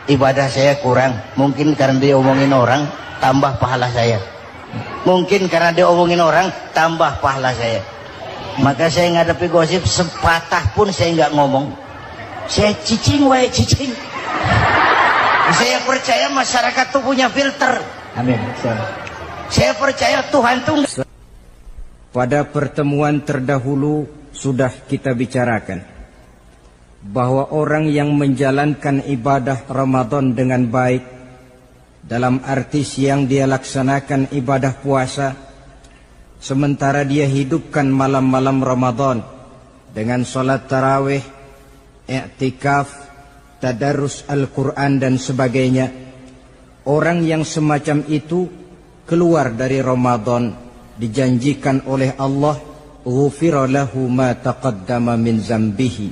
ibadah saya kurang. Mungkin karena dia omongin orang, tambah pahala saya. Mungkin karena dia omongin orang, tambah pahala saya. Maka saya ngadapi gosip, sepatah pun saya nggak ngomong. Saya cicing, wae cicing. Saya percaya masyarakat tuh punya filter. Amin. Saya percaya Tuhan tuh. Pada pertemuan terdahulu sudah kita bicarakan bahwa orang yang menjalankan ibadah Ramadan dengan baik, dalam arti siang dia laksanakan ibadah puasa, sementara dia hidupkan malam-malam Ramadan dengan sholat tarawih, i'tikaf, tadarus Al-Quran dan sebagainya. Orang yang semacam itu keluar dari Ramadan dijanjikan oleh Allah, ghufira lahu ma taqaddama min zambihi,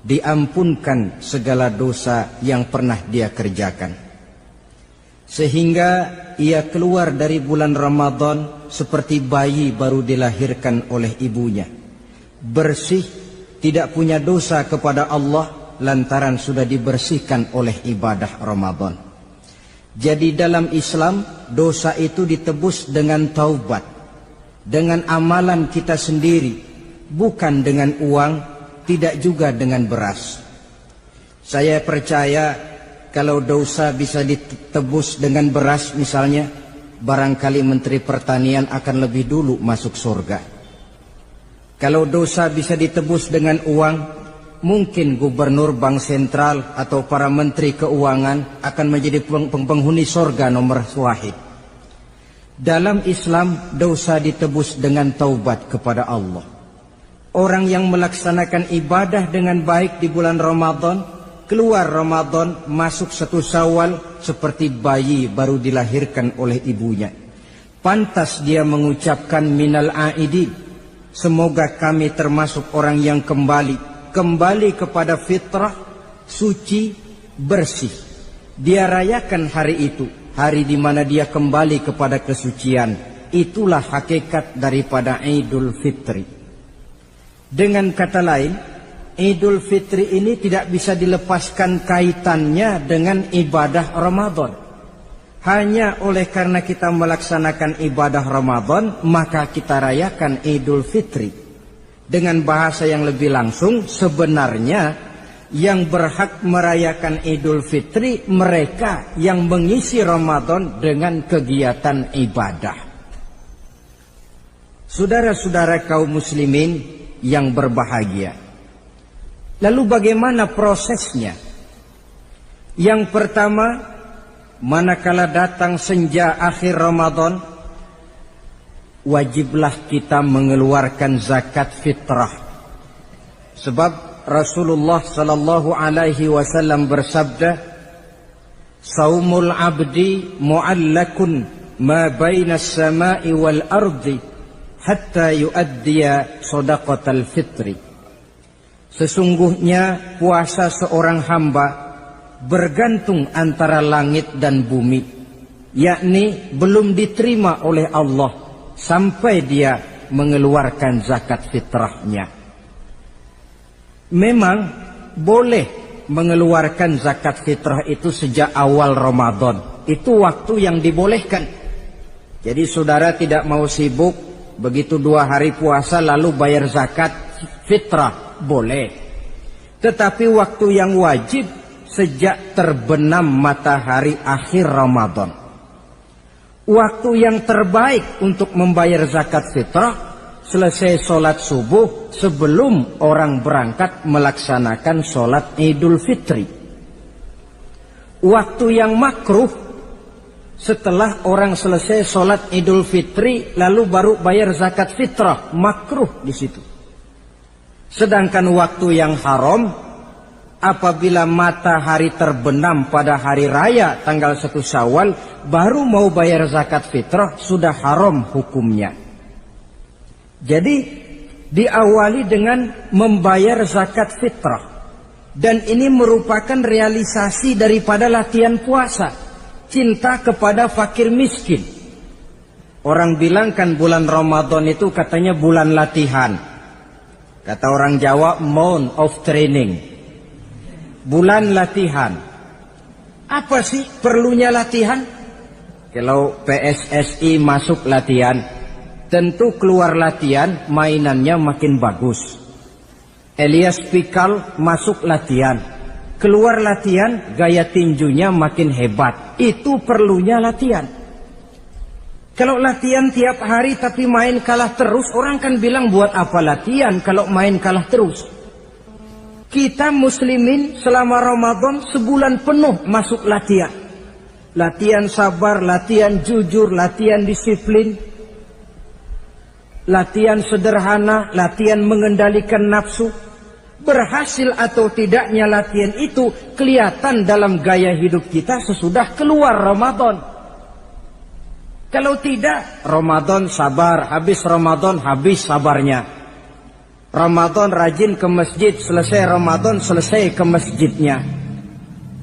diampunkan segala dosa yang pernah dia kerjakan. Sehingga ia keluar dari bulan Ramadan seperti bayi baru dilahirkan oleh ibunya, bersih, tidak punya dosa kepada Allah lantaran sudah dibersihkan oleh ibadah Ramadan. Jadi dalam Islam dosa itu ditebus dengan taubat, dengan amalan kita sendiri, bukan dengan uang, tidak juga dengan beras. Saya percaya kalau dosa bisa ditebus dengan beras misalnya, barangkali Menteri Pertanian akan lebih dulu masuk surga. Kalau dosa bisa ditebus dengan uang, mungkin Gubernur Bank Sentral atau para Menteri Keuangan akan menjadi penghuni surga nomor wahid. Dalam Islam dosa ditebus dengan taubat kepada Allah. Orang yang melaksanakan ibadah dengan baik di bulan Ramadan, keluar Ramadan masuk 1 Syawal seperti bayi baru dilahirkan oleh ibunya. Pantas dia mengucapkan minal aidin, semoga kami termasuk orang yang kembali kepada fitrah, suci, bersih. Dia rayakan hari itu, hari di mana dia kembali kepada kesucian. Itulah hakikat daripada Idul Fitri. Dengan kata lain, Idul Fitri ini tidak bisa dilepaskan kaitannya dengan ibadah Ramadan. Hanya oleh karena kita melaksanakan ibadah Ramadan, maka kita rayakan Idul Fitri. Dengan bahasa yang lebih langsung, sebenarnya yang berhak merayakan Idul Fitri mereka yang mengisi Ramadan dengan kegiatan ibadah. Saudara-saudara kaum muslimin yang berbahagia, lalu bagaimana prosesnya? Yang pertama, manakala datang senja akhir Ramadan, wajiblah kita mengeluarkan zakat fitrah. Sebab Rasulullah sallallahu alaihi wasallam bersabda, "Saumul 'abdi mu'allakun ma baina as-sama'i wal ardi hatta yu'addiya shadaqatal fitri." Sesungguhnya puasa seorang hamba bergantung antara langit dan bumi, yakni belum diterima oleh Allah sampai dia mengeluarkan zakat fitrahnya. Memang boleh mengeluarkan zakat fitrah itu sejak awal Ramadan. Itu waktu yang dibolehkan. Jadi saudara tidak mau sibuk, begitu 2 hari puasa lalu bayar zakat fitrah, boleh. Tetapi waktu yang wajib sejak terbenam matahari akhir Ramadan. Waktu yang terbaik untuk membayar zakat fitrah selesai sholat subuh sebelum orang berangkat melaksanakan sholat Idul Fitri. Waktu yang makruh setelah orang selesai sholat Idul Fitri lalu baru bayar zakat fitrah, makruh di situ. Sedangkan waktu yang haram apabila matahari terbenam pada hari raya tanggal 1 Syawal baru mau bayar zakat fitrah, sudah haram hukumnya. Jadi diawali dengan membayar zakat fitrah. Dan ini merupakan realisasi daripada latihan puasa. Cinta kepada fakir miskin. Orang bilang kan bulan Ramadan itu katanya bulan latihan. Kata orang Jawa, month of training. Bulan latihan. Apa sih perlunya latihan? Kalau PSSI masuk latihan, tentu keluar latihan mainannya makin bagus. Elias Pikal masuk latihan, keluar latihan gaya tinjunya makin hebat. Itu perlunya latihan. Kalau latihan tiap hari tapi main kalah terus, orang kan bilang buat apa latihan kalau main kalah terus. Kita muslimin selama Ramadan sebulan penuh masuk latihan. Latihan sabar, latihan jujur, latihan disiplin, latihan sederhana, latihan mengendalikan nafsu. Berhasil atau tidaknya latihan itu kelihatan dalam gaya hidup kita sesudah keluar Ramadan. Kalau tidak, Ramadan sabar, habis Ramadan habis sabarnya. Ramadan rajin ke masjid, selesai Ramadan selesai ke masjidnya.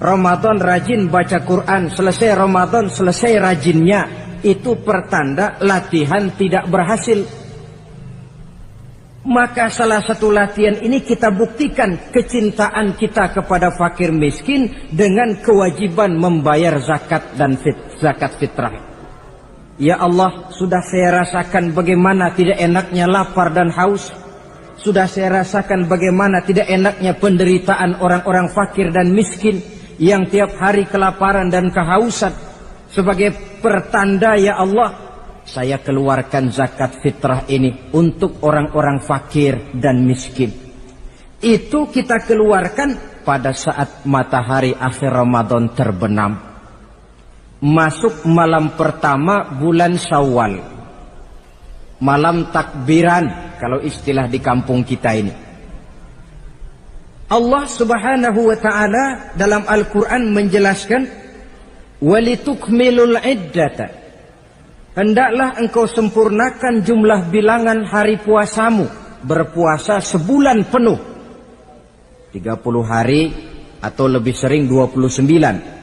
Ramadan rajin baca Quran, selesai Ramadan selesai rajinnya. Itu pertanda latihan tidak berhasil. Maka salah satu latihan ini kita buktikan kecintaan kita kepada fakir miskin dengan kewajiban membayar zakat dan zakat fitrah. Ya Allah, sudah saya rasakan bagaimana tidak enaknya lapar dan haus. Sudah saya rasakan bagaimana tidak enaknya penderitaan orang-orang fakir dan miskin yang tiap hari kelaparan dan kehausan. Sebagai pertanda ya Allah, saya keluarkan zakat fitrah ini untuk orang-orang fakir dan miskin. Itu kita keluarkan pada saat matahari akhir Ramadan terbenam. Masuk malam pertama bulan Syawal. Malam takbiran kalau istilah di kampung kita ini. Allah Subhanahu wa taala dalam Al-Qur'an menjelaskan walitukmilul iddata. Hendaklah engkau sempurnakan jumlah bilangan hari puasamu. Berpuasa sebulan penuh. 30 hari atau lebih sering 29.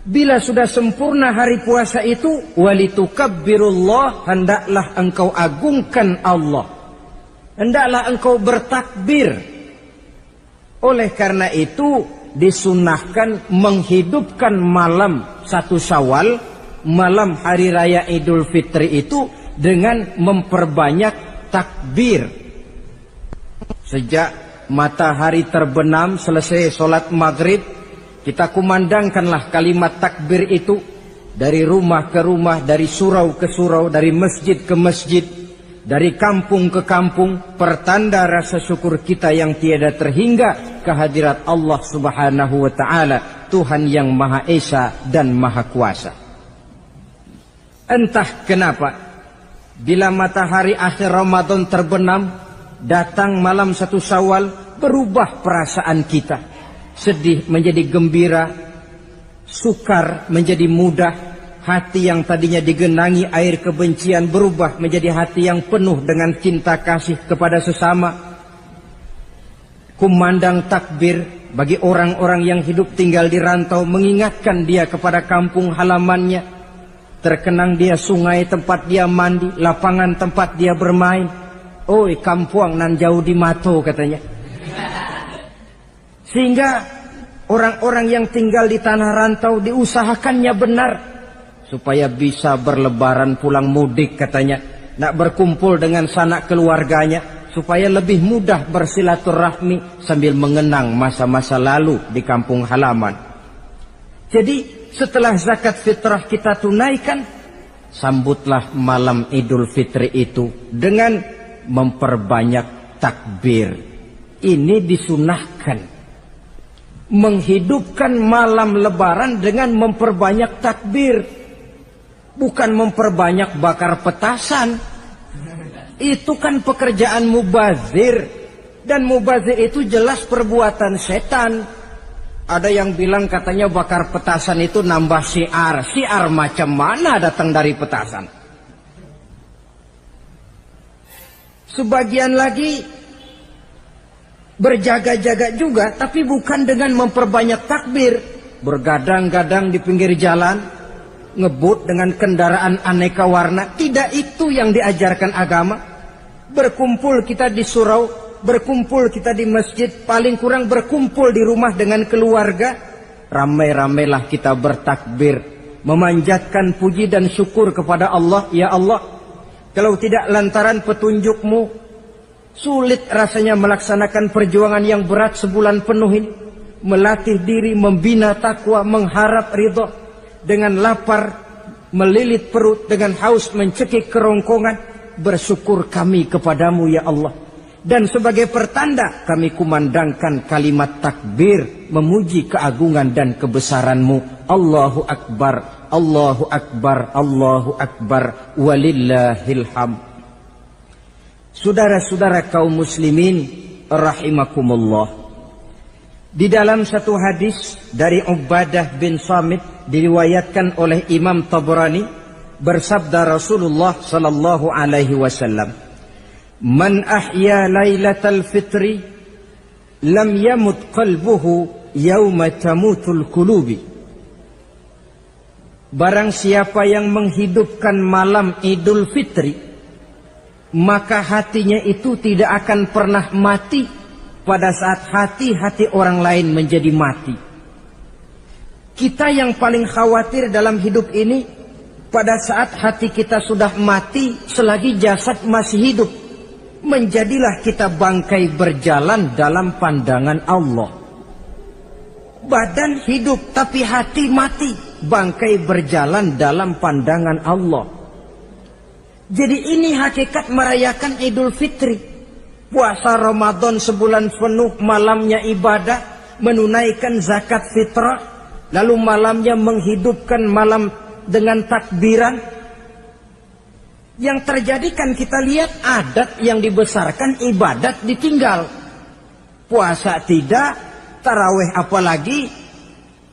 Bila sudah sempurna hari puasa itu, walitukabbirullah, hendaklah engkau agungkan Allah. Hendaklah engkau bertakbir. Oleh karena itu disunahkan menghidupkan malam 1 Syawal, malam hari raya Idul Fitri itu dengan memperbanyak takbir. Sejak matahari terbenam selesai sholat maghrib, kita kumandangkanlah kalimat takbir itu dari rumah ke rumah, dari surau ke surau, dari masjid ke masjid, dari kampung ke kampung, pertanda rasa syukur kita yang tiada terhingga kehadirat Allah Subhanahu wa taala, Tuhan yang Maha Esa dan Maha Kuasa. Entah kenapa, bila matahari akhir Ramadan terbenam, datang malam 1 Syawal, berubah perasaan kita. Sedih menjadi gembira, sukar menjadi mudah, hati yang tadinya digenangi air kebencian berubah menjadi hati yang penuh dengan cinta kasih kepada sesama. Kumandang takbir bagi orang-orang yang hidup tinggal di rantau, mengingatkan dia kepada kampung halamannya. Terkenang dia sungai tempat dia mandi, lapangan tempat dia bermain. Oi kampuang nan jauh di mato katanya. Sehingga orang-orang yang tinggal di tanah rantau diusahakannya benar supaya bisa berlebaran pulang mudik katanya. Nak berkumpul dengan sanak keluarganya supaya lebih mudah bersilaturahmi sambil mengenang masa-masa lalu di kampung halaman. Jadi setelah zakat fitrah kita tunaikan, sambutlah malam Idul Fitri itu dengan memperbanyak takbir. Ini disunahkan. Menghidupkan malam lebaran dengan memperbanyak takbir. Bukan memperbanyak bakar petasan. Itu kan pekerjaan mubazir. Dan mubazir itu jelas perbuatan setan. Ada yang bilang katanya bakar petasan itu nambah syiar. Syiar macam mana datang dari petasan? Sebagian lagi Berjaga-jaga juga, tapi bukan dengan memperbanyak takbir. Bergadang-gadang di pinggir jalan, ngebut dengan kendaraan aneka warna. Tidak itu yang diajarkan agama. Berkumpul kita di surau, berkumpul kita di masjid, paling kurang berkumpul di rumah dengan keluarga. Ramai-ramailah kita bertakbir, memanjatkan puji dan syukur kepada Allah. Ya Allah, kalau tidak lantaran petunjukmu, sulit rasanya melaksanakan perjuangan yang berat sebulan penuh ini. Melatih diri, membina takwa, mengharap ridho. Dengan lapar, melilit perut. Dengan haus, mencekik kerongkongan. Bersyukur kami kepadamu ya Allah. Dan sebagai pertanda, kami kumandangkan kalimat takbir, memuji keagungan dan kebesaranmu. Allahu Akbar, Allahu Akbar, Allahu Akbar, walillahil hamd. Saudara-saudara kaum muslimin rahimakumullah. Di dalam satu hadis dari Ubadah bin Samit diriwayatkan oleh Imam Tabrani, bersabda Rasulullah sallallahu alaihi wasallam, "Man ahya lailatal fitri lam yamut qalbuhu yauma tamutul qulubi." Barang siapa yang menghidupkan malam Idul Fitri, maka hatinya itu tidak akan pernah mati pada saat hati-hati orang lain menjadi mati. Kita yang paling khawatir dalam hidup ini, pada saat hati kita sudah mati, selagi jasad masih hidup, menjadilah kita bangkai berjalan dalam pandangan Allah. Badan hidup tapi hati mati, bangkai berjalan dalam pandangan Allah. Jadi ini hakikat merayakan Idul Fitri. Puasa Ramadan sebulan penuh, malamnya ibadah, menunaikan zakat fitrah, lalu malamnya menghidupkan malam dengan takbiran. Yang terjadi kan kita lihat adat yang dibesarkan, ibadat ditinggal. Puasa tidak, tarawih apalagi,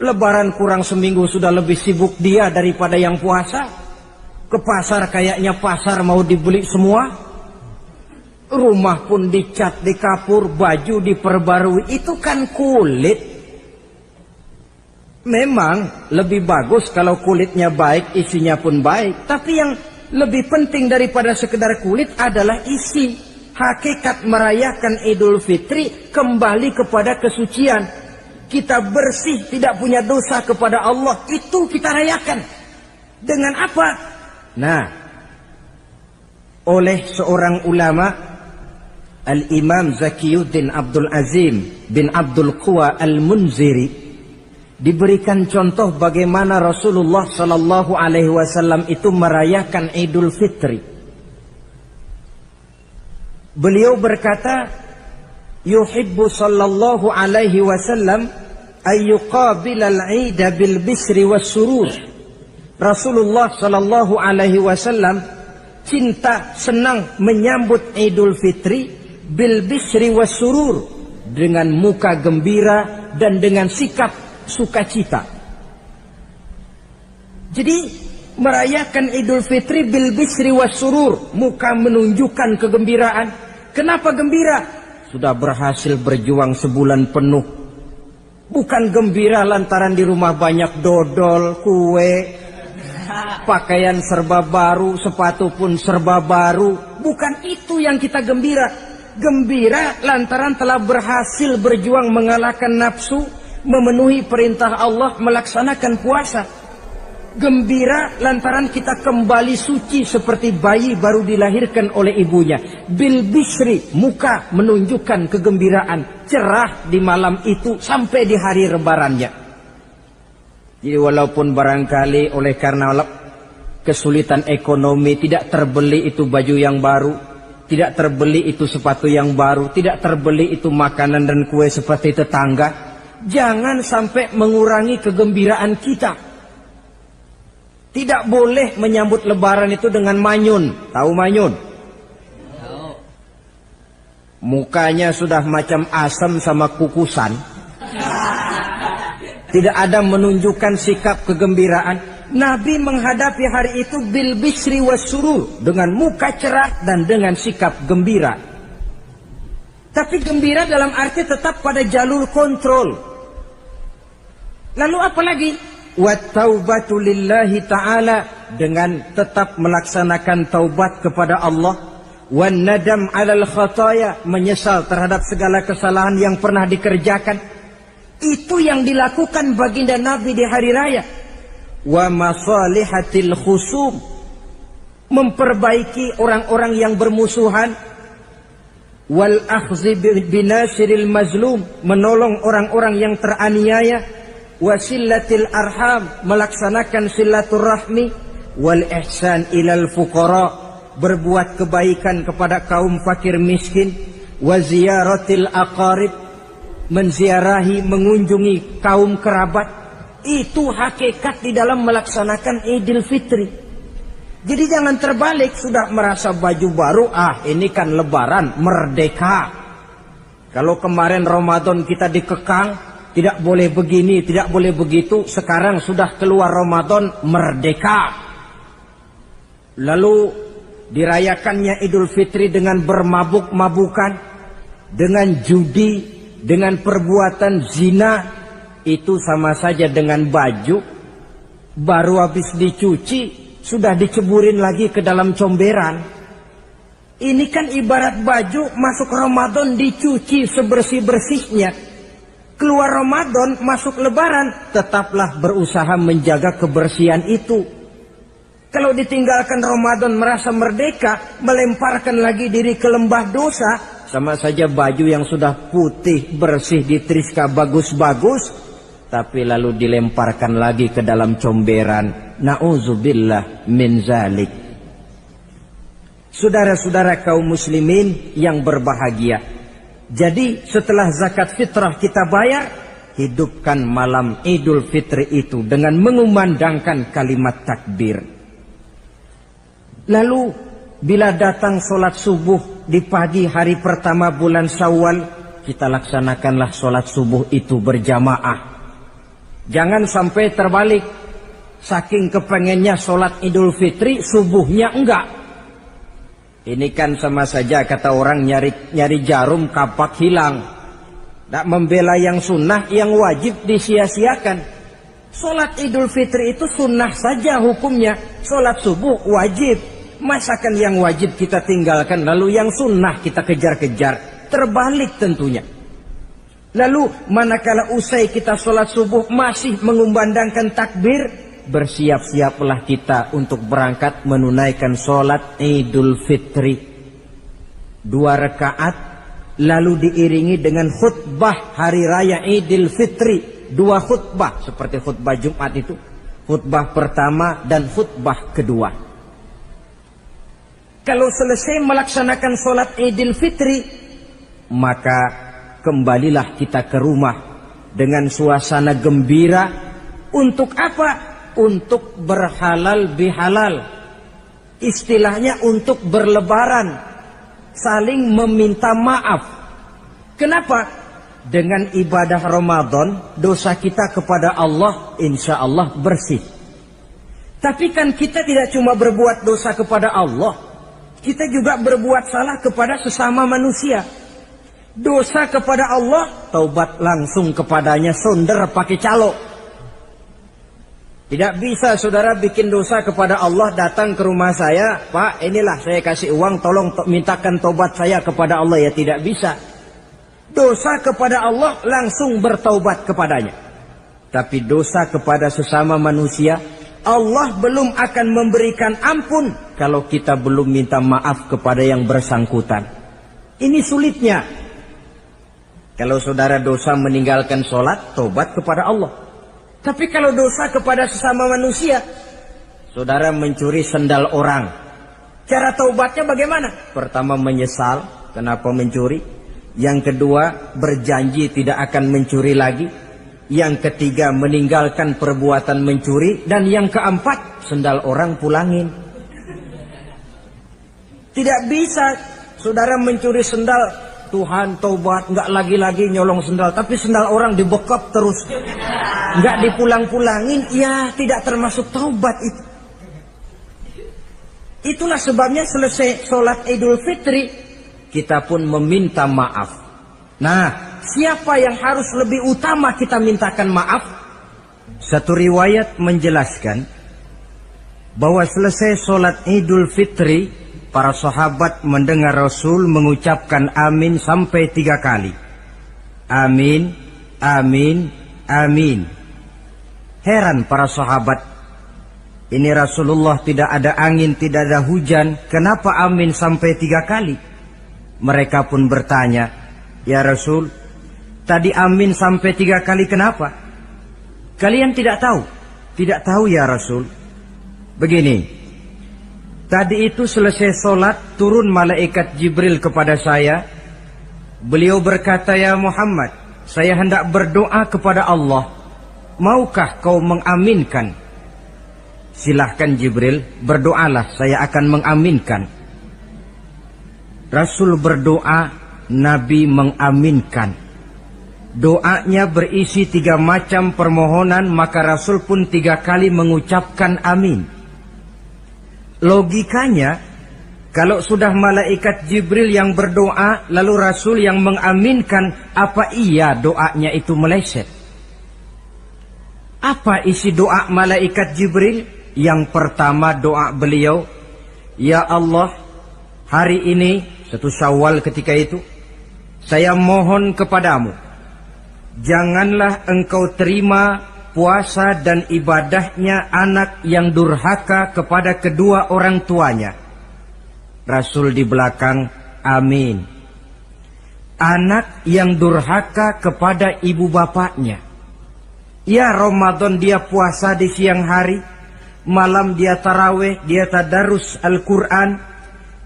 lebaran kurang seminggu sudah lebih sibuk dia daripada yang puasa. Ke pasar kayaknya pasar mau dibeli semua. Rumah pun dicat, dikapur, baju diperbarui. Itu kan kulit. Memang lebih bagus kalau kulitnya baik, isinya pun baik. Tapi yang lebih penting daripada sekedar kulit adalah isi. Hakikat merayakan Idul Fitri kembali kepada kesucian. Kita bersih, tidak punya dosa kepada Allah. Itu kita rayakan. Dengan apa? Nah, oleh seorang ulama, Al-Imam Zakiyuddin Abdul Azim bin Abdul Quwa Al-Munziri, diberikan contoh bagaimana Rasulullah Sallallahu Alaihi Wasallam itu merayakan Idul Fitri. Beliau berkata, yuhibbu Sallallahu Alaihi Wasallam ayyuqabil al-Ida bil bisri was surur. Rasulullah Sallallahu Alaihi Wasallam cinta, senang menyambut Idul Fitri bil bisri was surur, dengan muka gembira dan dengan sikap sukacita. Jadi merayakan Idul Fitri bil bisri was surur, muka menunjukkan kegembiraan. Kenapa gembira? Sudah berhasil berjuang sebulan penuh. Bukan gembira lantaran di rumah banyak dodol, kue, pakaian serba baru, sepatu pun serba baru. Bukan itu yang kita gembira. Gembira lantaran telah berhasil berjuang mengalahkan nafsu, memenuhi perintah Allah, melaksanakan puasa. Gembira lantaran kita kembali suci seperti bayi baru dilahirkan oleh ibunya. Bil bisri, muka menunjukkan kegembiraan, cerah di malam itu sampai di hari lebarannya. Jadi walaupun barangkali oleh karena kesulitan ekonomi tidak terbeli itu baju yang baru, tidak terbeli itu sepatu yang baru, tidak terbeli itu makanan dan kue seperti tetangga, jangan sampai mengurangi kegembiraan kita. Tidak boleh menyambut lebaran itu dengan manyun. Tahu manyun? Mukanya sudah macam asam sama kukusan. Tidak ada menunjukkan sikap kegembiraan. Nabi menghadapi hari itu bil bisri was surur, dengan muka cerah dan dengan sikap gembira. Tapi gembira dalam arti tetap pada jalur kontrol. Lalu apa lagi? Wat-taubatu lillahi ta'ala, dengan tetap melaksanakan taubat kepada Allah. Wan nadam 'alal khataya, menyesal terhadap segala kesalahan yang pernah dikerjakan. Itu yang dilakukan baginda Nabi di hari raya. Wa masalihatil khusum, memperbaiki orang-orang yang bermusuhan. Wal akhzi binasiril mazlum, menolong orang-orang yang teraniaya. Wasillatil arham, melaksanakan silaturahmi. Wal ihsan ilal fuqara, berbuat kebaikan kepada kaum fakir miskin. Wa ziyaratil aqarib, menziarahi, mengunjungi kaum kerabat. Itu hakikat di dalam melaksanakan Idul Fitri. Jadi jangan terbalik, sudah merasa baju baru, ini kan lebaran, merdeka. Kalau kemarin Ramadan kita dikekang, tidak boleh begini, tidak boleh begitu, sekarang sudah keluar Ramadan, merdeka. Lalu dirayakannya Idul Fitri dengan bermabuk-mabukan, dengan judi, dengan perbuatan zina. Itu sama saja dengan baju baru habis dicuci sudah diceburin lagi ke dalam comberan. Ini kan ibarat baju masuk Ramadan dicuci sebersih-bersihnya, keluar Ramadan masuk Lebaran tetaplah berusaha menjaga kebersihan itu. Kalau ditinggalkan Ramadan merasa merdeka, melemparkan lagi diri ke lembah dosa, sama saja baju yang sudah putih bersih ditriska bagus-bagus tapi lalu dilemparkan lagi ke dalam comberan. Na'udzubillah min zalik. Saudara-saudara kaum muslimin yang berbahagia, jadi setelah zakat fitrah kita bayar, hidupkan malam Idul Fitri itu dengan mengumandangkan kalimat takbir. Lalu bila datang sholat subuh di pagi hari pertama bulan Syawal, kita laksanakanlah sholat subuh itu berjamaah. Jangan sampai terbalik, saking kepengennya sholat Idul Fitri, subuhnya enggak. Ini kan sama saja kata orang nyari jarum kapak hilang. Tak membela yang sunnah, yang wajib disia-siakan. Sholat Idul Fitri itu sunnah saja hukumnya, sholat subuh wajib. Masakan yang wajib kita tinggalkan, lalu yang sunnah kita kejar-kejar. Terbalik tentunya. Lalu manakala usai kita sholat subuh masih mengumandangkan takbir, bersiap-siaplah kita untuk berangkat menunaikan sholat Idul Fitri. 2 rakaat, lalu diiringi dengan khutbah hari raya Idul Fitri. 2 khutbah seperti khutbah Jumat itu, khutbah pertama dan khutbah kedua. Kalau selesai melaksanakan sholat Idul Fitri, maka kembalilah kita ke rumah dengan suasana gembira. Untuk apa? Untuk berhalal bihalal. Istilahnya untuk berlebaran, saling meminta maaf. Kenapa? Dengan ibadah Ramadan, dosa kita kepada Allah insya Allah bersih. Tapi kan kita tidak cuma berbuat dosa kepada Allah, kita juga berbuat salah kepada sesama manusia. Dosa kepada Allah, taubat langsung kepadanya, sonder pakai calo. Tidak bisa saudara bikin dosa kepada Allah, datang ke rumah saya, Pak inilah saya kasih uang, tolong mintakan taubat saya kepada Allah. Ya tidak bisa. Dosa kepada Allah langsung bertaubat kepadanya. Tapi dosa kepada sesama manusia, Allah belum akan memberikan ampun kalau kita belum minta maaf kepada yang bersangkutan. Ini sulitnya. Kalau saudara dosa meninggalkan sholat, taubat kepada Allah. Tapi kalau dosa kepada sesama manusia, saudara mencuri sendal orang, cara taubatnya bagaimana? Pertama menyesal, kenapa mencuri? Yang kedua berjanji tidak akan mencuri lagi. Yang ketiga meninggalkan perbuatan mencuri. Dan yang keempat, sendal orang pulangin. Tidak bisa saudara mencuri sendal, Tuhan taubat, nggak lagi-lagi nyolong sendal, tapi sendal orang dibekap terus, nggak dipulang-pulangin, ya tidak termasuk taubat itu. Itulah sebabnya selesai sholat Idul Fitri, kita pun meminta maaf. Nah, siapa yang harus lebih utama kita mintakan maaf? Satu riwayat menjelaskan bahwa selesai sholat Idul Fitri, para sahabat mendengar Rasul mengucapkan amin sampai 3 kali. Amin, amin, amin. Heran para sahabat, ini Rasulullah tidak ada angin, tidak ada hujan, kenapa amin sampai 3 kali? Mereka pun bertanya, ya Rasul, tadi amin sampai 3 kali kenapa? Kalian tidak tahu? Tidak tahu ya Rasul. Begini, tadi itu selesai sholat, turun malaikat Jibril kepada saya. Beliau berkata, ya Muhammad, saya hendak berdoa kepada Allah. Maukah kau mengaminkan? Silahkan Jibril, berdoalah, saya akan mengaminkan. Rasul berdoa, Nabi mengaminkan. Doanya berisi 3 macam permohonan, maka Rasul pun 3 kali mengucapkan amin. Logikanya, kalau sudah malaikat Jibril yang berdoa, lalu Rasul yang mengaminkan, apa iya doanya itu meleset? Apa isi doa malaikat Jibril? Yang pertama doa beliau, ya Allah, hari ini 1 Syawal ketika itu, saya mohon kepadamu, janganlah engkau terima puasa dan ibadahnya anak yang durhaka kepada kedua orang tuanya. Rasul di belakang, amin. Anak yang durhaka kepada ibu bapaknya. Ya Ramadan dia puasa di siang hari, malam dia taraweh, dia tadarus Al-Quran.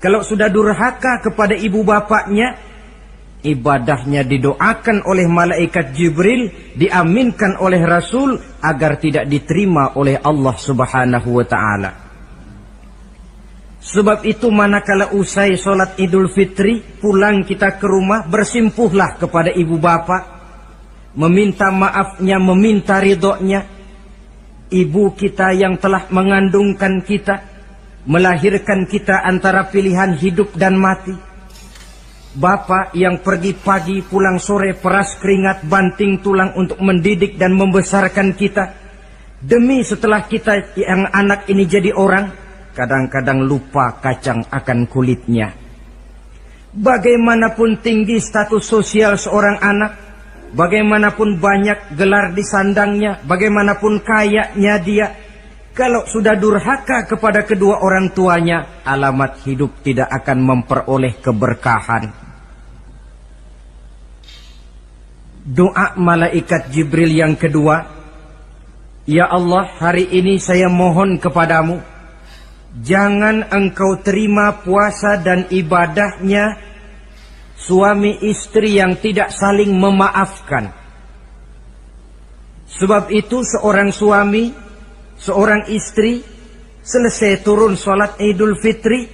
Kalau sudah durhaka kepada ibu bapaknya, ibadahnya didoakan oleh malaikat Jibril, diaminkan oleh Rasul agar tidak diterima oleh Allah Subhanahu wa ta'ala. Sebab itu manakala usai sholat Idul Fitri, pulang kita ke rumah, bersimpuhlah kepada ibu bapak, meminta maafnya, meminta ridhonya. Ibu kita yang telah mengandungkan kita, melahirkan kita antara pilihan hidup dan mati. Bapak yang pergi pagi pulang sore, peras keringat banting tulang untuk mendidik dan membesarkan kita. Demi setelah kita yang anak ini jadi orang, kadang-kadang lupa kacang akan kulitnya. Bagaimanapun tinggi status sosial seorang anak, bagaimanapun banyak gelar di sandangnya, bagaimanapun kayanya dia, kalau sudah durhaka kepada kedua orang tuanya, alamat hidup tidak akan memperoleh keberkahan. Doa malaikat Jibril yang kedua, ya Allah, hari ini saya mohon kepadamu, jangan engkau terima puasa dan ibadahnya suami istri yang tidak saling memaafkan. Sebab itu seorang suami, seorang istri, selesai turun sholat Idul Fitri,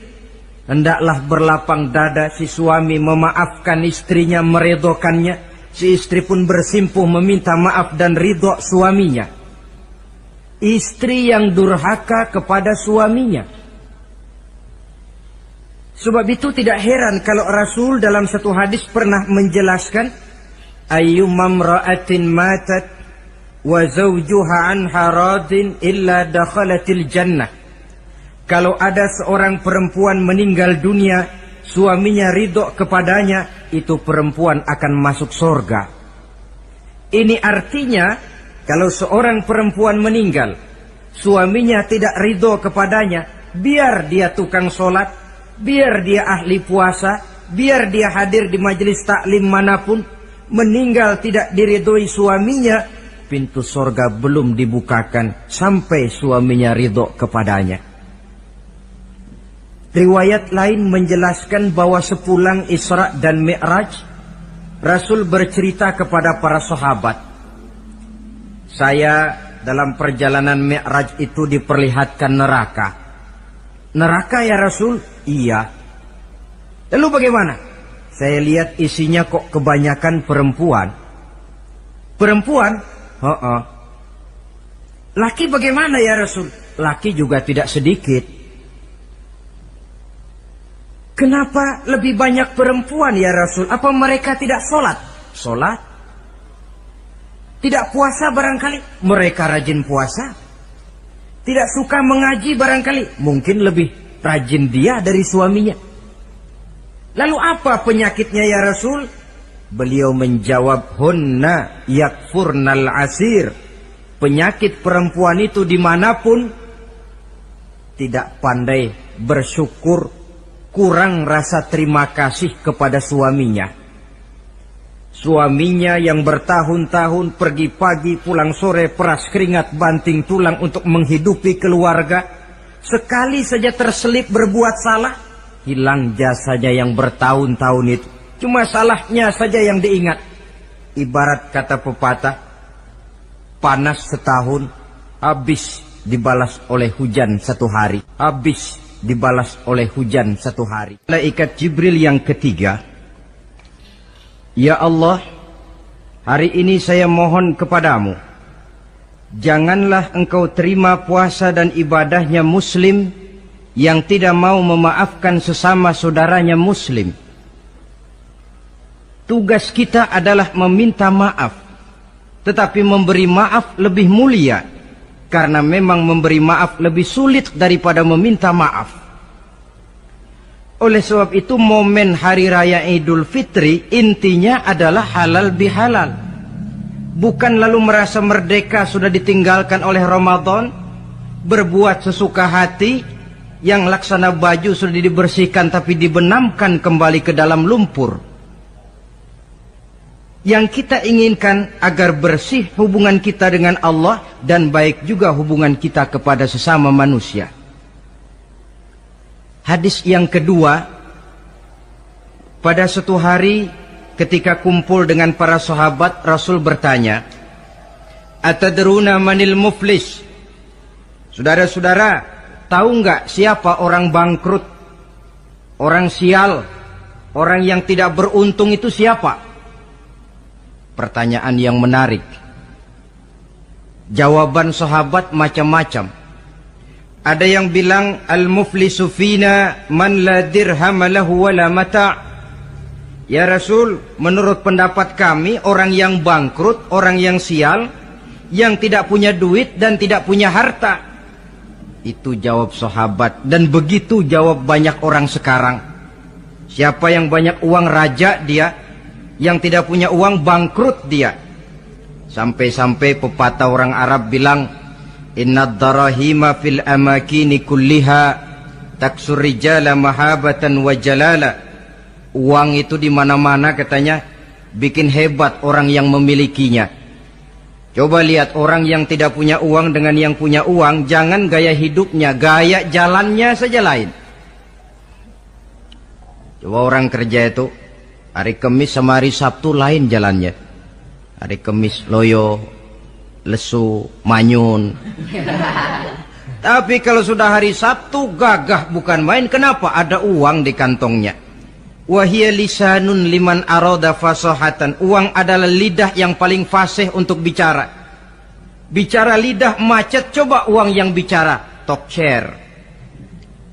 hendaklah berlapang dada si suami memaafkan istrinya, meredokannya. Si istri pun bersimpuh meminta maaf dan ridho suaminya. Istri yang durhaka kepada suaminya. Sebab itu tidak heran kalau Rasul dalam satu hadis pernah menjelaskan, ayyumam ra'atin matat wa zawjuha anha radin illa dakhalatil jannah. Kalau ada seorang perempuan meninggal dunia, suaminya ridho kepadanya, itu perempuan akan masuk surga. Ini artinya, kalau seorang perempuan meninggal, suaminya tidak ridho kepadanya, biar dia tukang sholat, biar dia ahli puasa, biar dia hadir di majelis taklim manapun, meninggal tidak diridhoi suaminya, pintu surga belum dibukakan sampai suaminya ridho kepadanya. Riwayat lain menjelaskan bahwa sepulang Isra dan Mi'raj, Rasul bercerita kepada para sahabat, saya dalam perjalanan Mi'raj itu diperlihatkan neraka. Neraka ya Rasul? Iya. Lalu bagaimana? Saya lihat isinya kok kebanyakan perempuan. Perempuan? Laki bagaimana ya Rasul? Laki juga tidak sedikit. Kenapa lebih banyak perempuan ya Rasul? Apa mereka tidak sholat? sholat. Tidak puasa barangkali, mereka rajin puasa. Tidak suka mengaji barangkali, mungkin lebih rajin dia dari suaminya. Lalu apa penyakitnya ya Rasul? Beliau menjawab, hunna yakfurnal asir. Penyakit perempuan itu dimanapun, tidak pandai bersyukur, kurang rasa terima kasih kepada suaminya. Suaminya yang bertahun-tahun pergi pagi pulang sore, peras keringat banting tulang untuk menghidupi keluarga, sekali saja terselip berbuat salah, hilang jasanya yang bertahun-tahun itu. Cuma salahnya saja yang diingat. Ibarat kata pepatah, panas setahun, habis dibalas oleh hujan satu hari. Habis dibalas oleh hujan satu hari. Malaikat Jibril yang ketiga, ya Allah, hari ini saya mohon kepadamu, janganlah engkau terima puasa dan ibadahnya muslim yang tidak mau memaafkan sesama saudaranya muslim. Tugas kita adalah meminta maaf, tetapi memberi maaf lebih mulia, karena memang memberi maaf lebih sulit daripada meminta maaf. Oleh sebab itu momen hari raya Idul Fitri intinya adalah halal bihalal. Bukan lalu merasa merdeka sudah ditinggalkan oleh Ramadan, berbuat sesuka hati, yang laksana baju sudah dibersihkan tapi dibenamkan kembali ke dalam lumpur. Yang kita inginkan agar bersih hubungan kita dengan Allah dan baik juga hubungan kita kepada sesama manusia. Hadis yang kedua, pada suatu hari ketika kumpul dengan para sahabat, Rasul bertanya, Atadruna manil muflis? Saudara-saudara, tahu nggak siapa orang bangkrut, orang sial, orang yang tidak beruntung itu siapa? Pertanyaan yang menarik. Jawaban sahabat macam-macam. Ada yang bilang al-muflisu fina man la dirham lahu wala mata'. Ya Rasul, menurut pendapat kami orang yang bangkrut, orang yang sial, yang tidak punya duit dan tidak punya harta. Itu jawab sahabat, dan begitu jawab banyak orang sekarang. Siapa yang banyak uang raja dia, yang tidak punya uang bangkrut dia. Sampai-sampai pepatah orang Arab bilang, Innad darahima fil amakini kulliha taksur rijala mahabatan wa jalala. Uang itu di mana-mana katanya bikin hebat orang yang memilikinya. Coba lihat orang yang tidak punya uang dengan yang punya uang, jangan gaya hidupnya, gaya jalannya saja lain. Coba orang kerja itu hari Kamis sama hari Sabtu lain jalannya. Hari Kamis loyo, lesu, manyun. Tapi kalau sudah hari Sabtu gagah bukan main. Kenapa? Ada uang di kantongnya. Wahia lisanun liman arada fasahatan. Uang adalah lidah yang paling fasih untuk bicara. Bicara lidah macet, coba uang yang bicara. Talk share.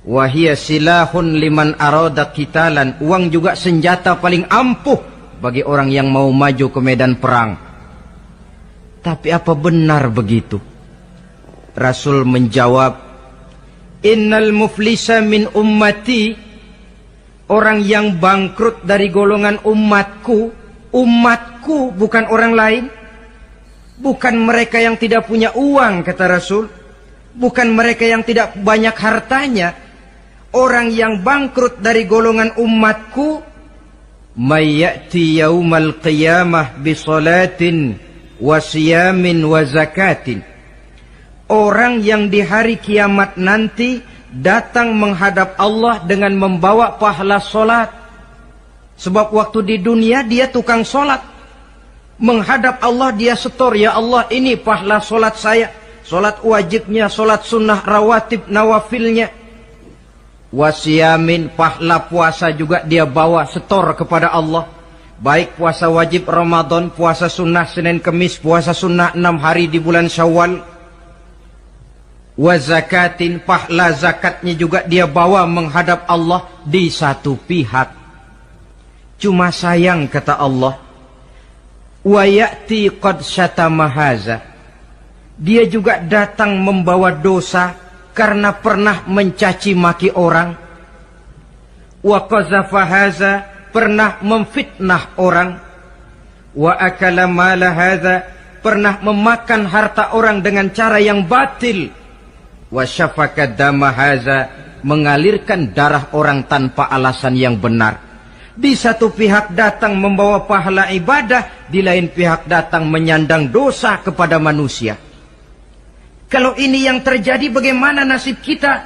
Wahia silahun liman arada qitalan. Uang juga senjata paling ampuh bagi orang yang mau maju ke medan perang. Tapi apa benar begitu? Rasul menjawab, Innal muflisa min ummati. Orang yang bangkrut dari golongan umatku. Umatku bukan orang lain. Bukan mereka yang tidak punya uang, kata Rasul. Bukan mereka yang tidak banyak hartanya. Orang yang bangkrut dari golongan umatku, may ya'ti yaumal qiyamah bisolatin wa siyamin wa zakatin. Orang yang di hari kiamat nanti datang menghadap Allah dengan membawa pahala solat. Sebab waktu di dunia dia tukang solat. Menghadap Allah dia setor, ya Allah ini pahala solat saya. Solat wajibnya, solat sunnah rawatib nawafilnya. Wasiyamin, pahala puasa juga dia bawa setor kepada Allah. Baik puasa wajib Ramadan, puasa sunnah Senin Kemis, puasa sunnah 6 hari di bulan Syawal. Wazakatin, pahala zakatnya juga dia bawa menghadap Allah di satu pihak. Cuma sayang, kata Allah, wa ya'ti qad syatama haza. Dia juga datang membawa dosa karena pernah mencaci maki orang. Wa qazafa haza, pernah memfitnah orang. Wa akala mala haza, pernah memakan harta orang dengan cara yang batil. Wa syafaka dama haza, mengalirkan darah orang tanpa alasan yang benar. Di satu pihak datang membawa pahala ibadah, di lain pihak datang menyandang dosa kepada manusia. Kalau ini yang terjadi, bagaimana nasib kita?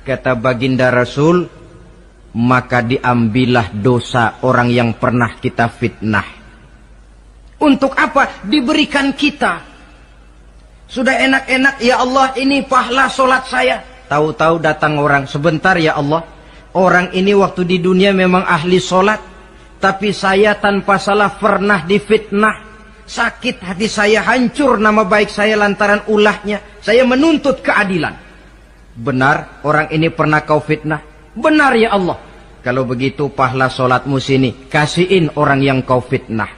Kata baginda Rasul, maka diambillah dosa orang yang pernah kita fitnah. Untuk apa? Diberikan kita. Sudah enak-enak, ya Allah, ini pahala solat saya. Tahu-tahu datang orang, sebentar ya Allah, orang ini waktu di dunia memang ahli solat, tapi saya tanpa salah pernah difitnah. Sakit hati saya, hancur nama baik saya lantaran ulahnya. Saya menuntut keadilan. Benar, orang ini pernah kau fitnah? Benar ya Allah. Kalau begitu pahala solatmu sini, kasihin orang yang kau fitnah.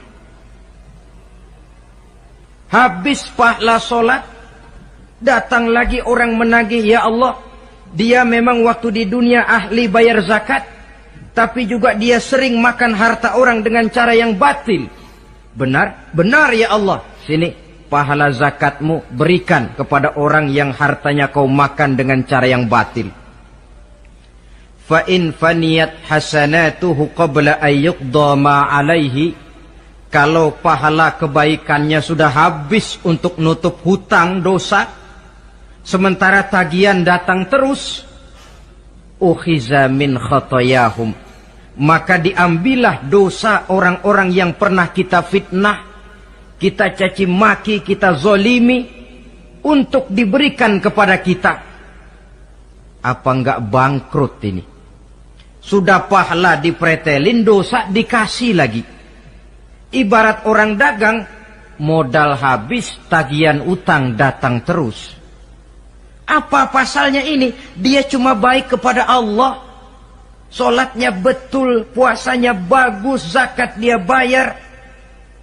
Habis pahala solat, datang lagi orang menagih, ya Allah, dia memang waktu di dunia ahli bayar zakat, tapi juga dia sering makan harta orang dengan cara yang batil. Benar? Benar ya Allah. Sini, pahala zakatmu berikan kepada orang yang hartanya kau makan dengan cara yang batil. Fa in faniyat hasanatuhu qabla ayyuqda ma alaihi. Kalau pahala kebaikannya sudah habis untuk nutup hutang dosa, sementara tagihan datang terus, ukhiza min khatayahum, maka diambillah dosa orang-orang yang pernah kita fitnah, kita caci maki, kita zolimi, untuk diberikan kepada kita. Apa enggak bangkrut ini? Sudah pahala dipretelin, dosa dikasih lagi. Ibarat orang dagang, modal habis, tagihan utang datang terus. Apa pasalnya ini? Dia cuma baik kepada Allah. Solatnya betul, puasanya bagus, zakat dia bayar.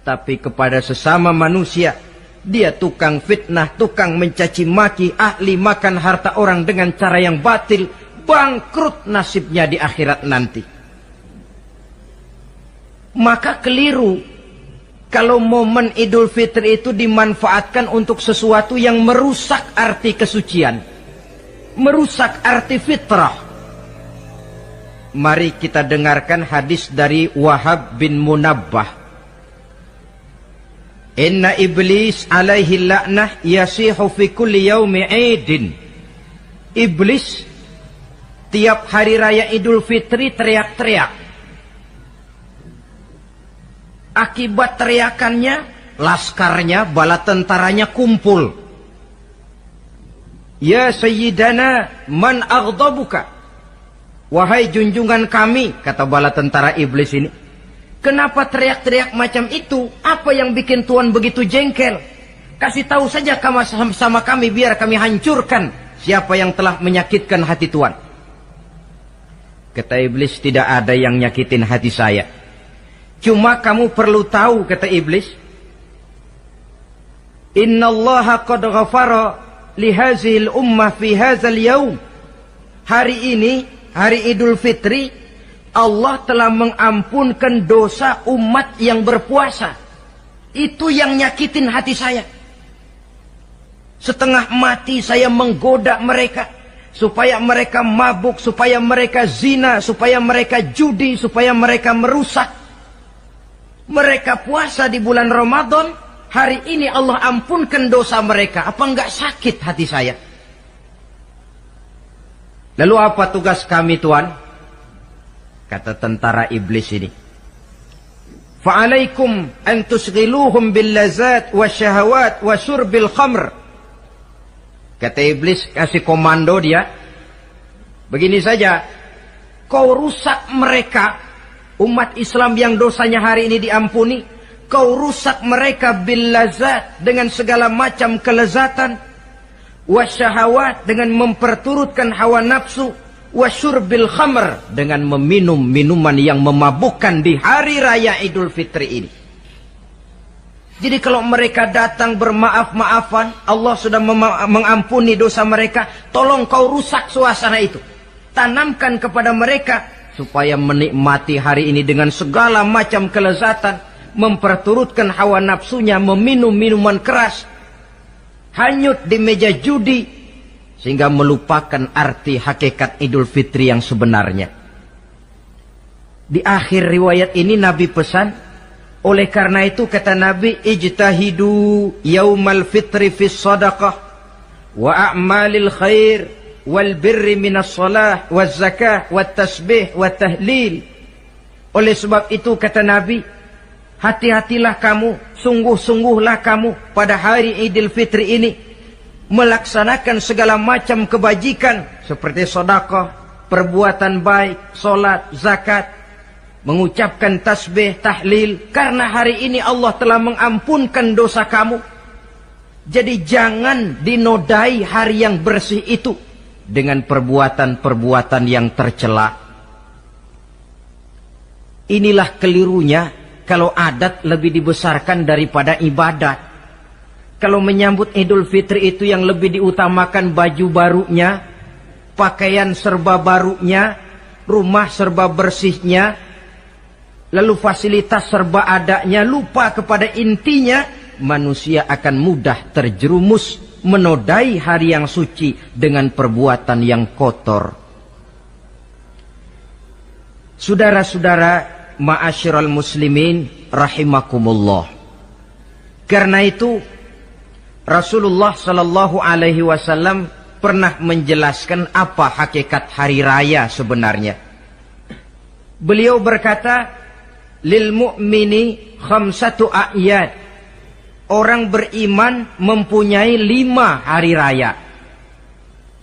Tapi kepada sesama manusia, dia tukang fitnah, tukang mencaci maki, ahli makan harta orang dengan cara yang batil. Bangkrut nasibnya di akhirat nanti. Maka keliru kalau momen Idul Fitri itu dimanfaatkan untuk sesuatu yang merusak arti kesucian, merusak arti fitrah. Mari kita dengarkan hadis dari Wahab bin Munabbah. Inna iblis alaihi la'nah yasihu fi kulli yaumi idin. Iblis tiap hari raya Idul Fitri teriak-teriak. Akibat teriakannya, laskarnya, bala tentaranya kumpul. Ya Sayyidana, man aghdabuka? Wahai junjungan kami, kata bala tentara iblis ini, kenapa teriak-teriak macam itu? Apa yang bikin Tuhan begitu jengkel? Kasih tahu saja sama kami biar kami hancurkan siapa yang telah menyakitkan hati Tuhan. Kata iblis, tidak ada yang nyakitin hati saya. Cuma kamu perlu tahu, kata iblis, innallaha qad ghafara li hazihil ummah fi hadzal yaum. Hari ini, hari Idul Fitri, Allah telah mengampunkan dosa umat yang berpuasa. Itu yang nyakitin hati saya. Setengah mati saya menggoda mereka, supaya mereka mabuk, supaya mereka zina, supaya mereka judi, supaya mereka merusak. Mereka puasa di bulan Ramadan, hari ini Allah ampunkan dosa mereka. Apa enggak sakit hati saya? Lalu apa tugas kami Tuhan? Kata tentara iblis ini, fa'alaikum an tusghiluhum bil lazat wa syahawat wa syurbil khamr. Kata iblis, kasih komando dia, begini saja, kau rusak mereka, umat Islam yang dosanya hari ini diampuni, kau rusak mereka bil lazat, dengan segala macam kelezatan, wasyahawat, dengan memperturutkan hawa nafsu, wasyurbil khamr, dengan meminum minuman yang memabukkan di hari raya Idul Fitri ini. Jadi kalau mereka datang bermaaf-maafan, Allah sudah mengampuni dosa mereka. Tolong kau rusak suasana itu. Tanamkan kepada mereka supaya menikmati hari ini dengan segala macam kelezatan, memperturutkan hawa nafsunya, meminum minuman keras, hanyut di meja judi, sehingga melupakan arti hakikat Idul Fitri yang sebenarnya. Di akhir riwayat ini Nabi pesan, oleh karena itu kata Nabi, ijtahidu yaumal fitri fis sadaqah wa a'malil khair wal birri minas salah waz zakah wat tasbih wat tahlil. Oleh sebab itu kata Nabi, hati-hatilah kamu, sungguh-sungguhlah kamu pada hari Idul Fitri ini melaksanakan segala macam kebajikan seperti sedekah, perbuatan baik, salat, zakat, mengucapkan tasbih, tahlil, karena hari ini Allah telah mengampunkan dosa kamu. Jadi jangan dinodai hari yang bersih itu dengan perbuatan-perbuatan yang tercela. Inilah kelirunya kalau adat lebih dibesarkan daripada ibadat. Kalau menyambut Idul Fitri itu yang lebih diutamakan baju barunya, pakaian serba barunya, rumah serba bersihnya, lalu fasilitas serba adanya, lupa kepada intinya, manusia akan mudah terjerumus menodai hari yang suci dengan perbuatan yang kotor. Saudara-saudara, ma'asyiral muslimin rahimakumullah. Karena itu Rasulullah sallallahu alaihi wasallam pernah menjelaskan apa hakikat hari raya sebenarnya. Beliau berkata, lil mu'mini khamsatu a'yad. Orang beriman mempunyai 5 hari raya.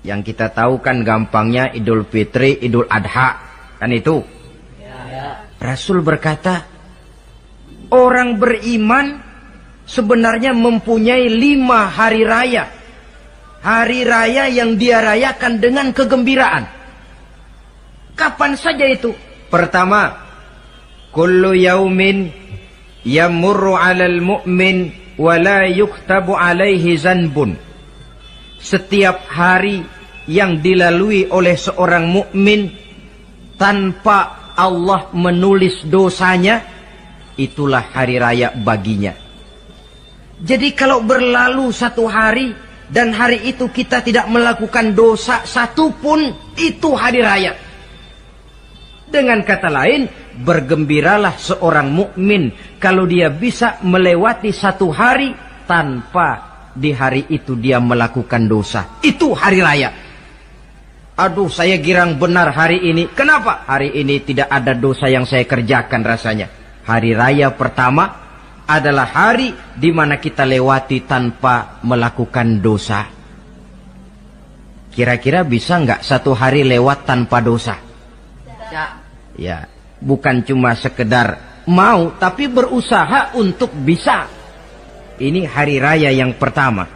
Yang kita tahu kan gampangnya Idul Fitri, Idul Adha, kan itu. Rasul berkata, orang beriman sebenarnya mempunyai 5 hari raya. Hari raya yang dia rayakan dengan kegembiraan. Kapan saja itu? Pertama, kullu yaumin yamurru 'alal mu'min wa la yuktabu 'alaihi zanbun. Setiap hari yang dilalui oleh seorang mukmin tanpa Allah menulis dosanya, itulah hari raya baginya. Jadi kalau berlalu satu hari dan hari itu kita tidak melakukan dosa satupun, itu hari raya. Dengan kata lain, bergembiralah seorang mukmin kalau dia bisa melewati satu hari tanpa di hari itu dia melakukan dosa. Itu hari raya. Aduh, saya girang benar hari ini. Kenapa? Hari ini tidak ada dosa yang saya kerjakan rasanya. Hari raya pertama adalah hari di mana kita lewati tanpa melakukan dosa. Kira-kira bisa nggak satu hari lewat tanpa dosa? Ya, bukan cuma sekedar mau, tapi berusaha untuk bisa. Ini hari raya yang pertama.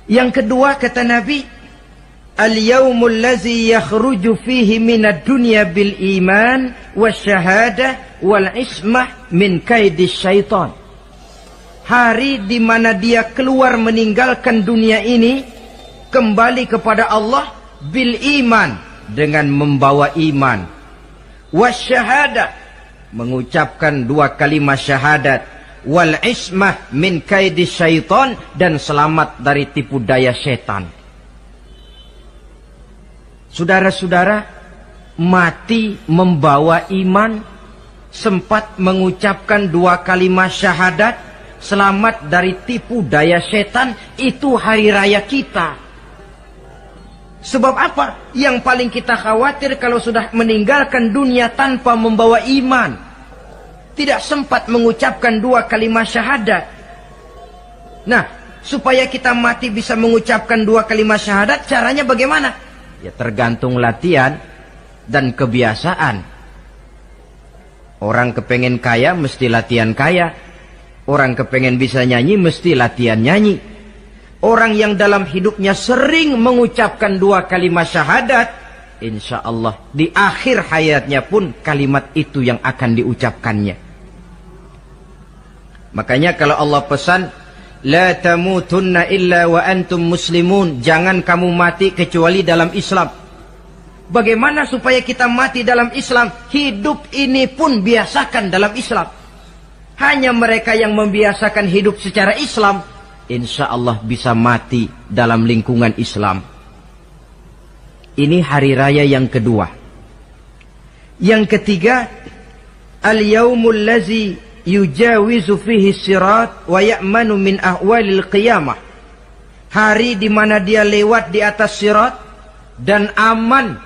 Yang kedua kata Nabi, al-yaumul ladzi yakhruju fihi minad dunya bil iman wasyahadah wal ismah min kaidis syaitan. Hari di mana dia keluar meninggalkan dunia ini, kembali kepada Allah bil iman, dengan membawa iman, wasyahadah, mengucapkan 2 kalimat syahadat, wal ismah min kaidis syaitan, dan selamat dari tipu daya setan. Saudara-saudara, mati membawa iman, sempat mengucapkan 2 kalimat syahadat, selamat dari tipu daya setan, itu hari raya kita. Sebab apa? Yang paling kita khawatir kalau sudah meninggalkan dunia tanpa membawa iman, tidak sempat mengucapkan 2 kalimat syahadat. Nah, supaya kita mati bisa mengucapkan 2 kalimat syahadat, caranya bagaimana? Ya tergantung latihan dan kebiasaan. Orang kepengen kaya mesti latihan kaya. Orang kepengen bisa nyanyi mesti latihan nyanyi. Orang yang dalam hidupnya sering mengucapkan 2 kalimat syahadat, insya Allah di akhir hayatnya pun kalimat itu yang akan diucapkannya. Makanya kalau Allah pesan, la tamutunna illa wa antum muslimun, jangan kamu mati kecuali dalam Islam. Bagaimana supaya kita mati dalam Islam? Hidup ini pun biasakan dalam Islam. Hanya mereka yang membiasakan hidup secara Islam, insya Allah bisa mati dalam lingkungan Islam. Ini hari raya yang kedua. Yang ketiga, al-yaumul lazi yujawizu fihi sirat wa ya'manu min ahwalil qiyamah. Hari di mana dia lewat di atas sirat dan aman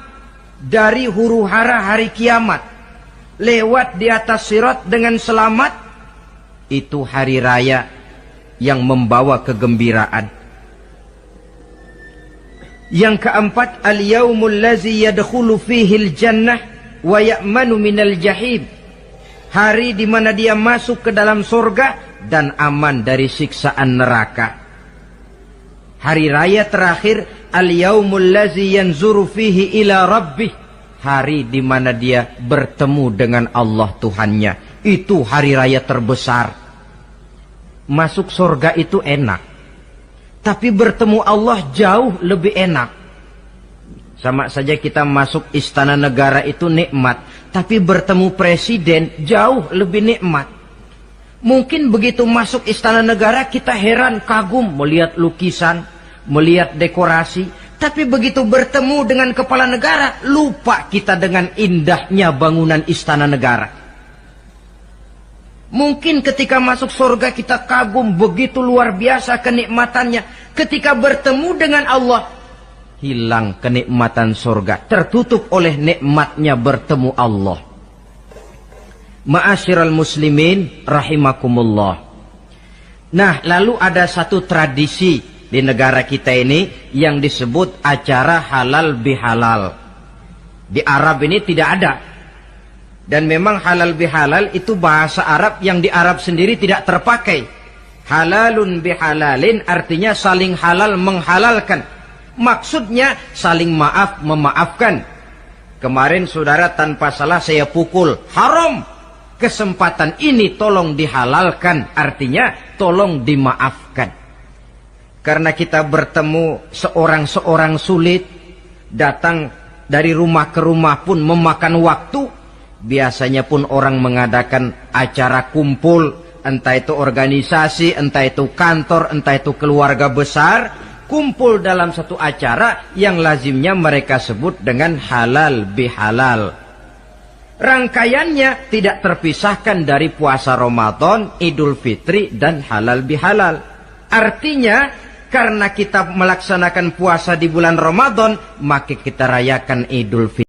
dari huru-hara hari kiamat. Lewat di atas sirat dengan selamat. Itu hari raya yang membawa kegembiraan. Yang keempat, al-yaumul lazi yadkhulu fihil jannah wa ya'manu minal jahim. Hari di mana dia masuk ke dalam surga dan aman dari siksaan neraka. Hari raya terakhir, al-yaumul lazi yanzuru fihi ila rabbih. Hari di mana dia bertemu dengan Allah Tuhannya. Itu hari raya terbesar. Masuk surga itu enak. Tapi bertemu Allah jauh lebih enak. Sama saja kita masuk istana negara itu nikmat. Tapi bertemu presiden jauh lebih nikmat. Mungkin begitu masuk istana negara kita heran, kagum melihat lukisan, melihat dekorasi. Tapi begitu bertemu dengan kepala negara, lupa kita dengan indahnya bangunan istana negara. Mungkin ketika masuk surga kita kagum, begitu luar biasa kenikmatannya. Ketika bertemu dengan Allah, hilang kenikmatan surga, tertutup oleh nikmatnya bertemu Allah. Ma'asyiral muslimin rahimakumullah. Nah, lalu ada satu tradisi di negara kita ini yang disebut acara halal bihalal. Di Arab ini tidak ada. Dan memang halal bihalal itu bahasa Arab yang di Arab sendiri tidak terpakai. Halalun bihalalin artinya saling halal menghalalkan. Maksudnya saling maaf memaafkan. Kemarin saudara tanpa salah saya pukul, haram. Kesempatan ini tolong dihalalkan, artinya tolong dimaafkan. Karena kita bertemu seorang-seorang sulit, datang dari rumah ke rumah pun memakan waktu. Biasanya pun orang mengadakan acara kumpul, entah itu organisasi, entah itu kantor, entah itu keluarga besar, kumpul dalam satu acara yang lazimnya mereka sebut dengan halal bihalal. Rangkaiannya tidak terpisahkan dari puasa Ramadan, Idul Fitri, dan halal bihalal. Artinya, karena kita melaksanakan puasa di bulan Ramadan, maka kita rayakan Idul Fitri.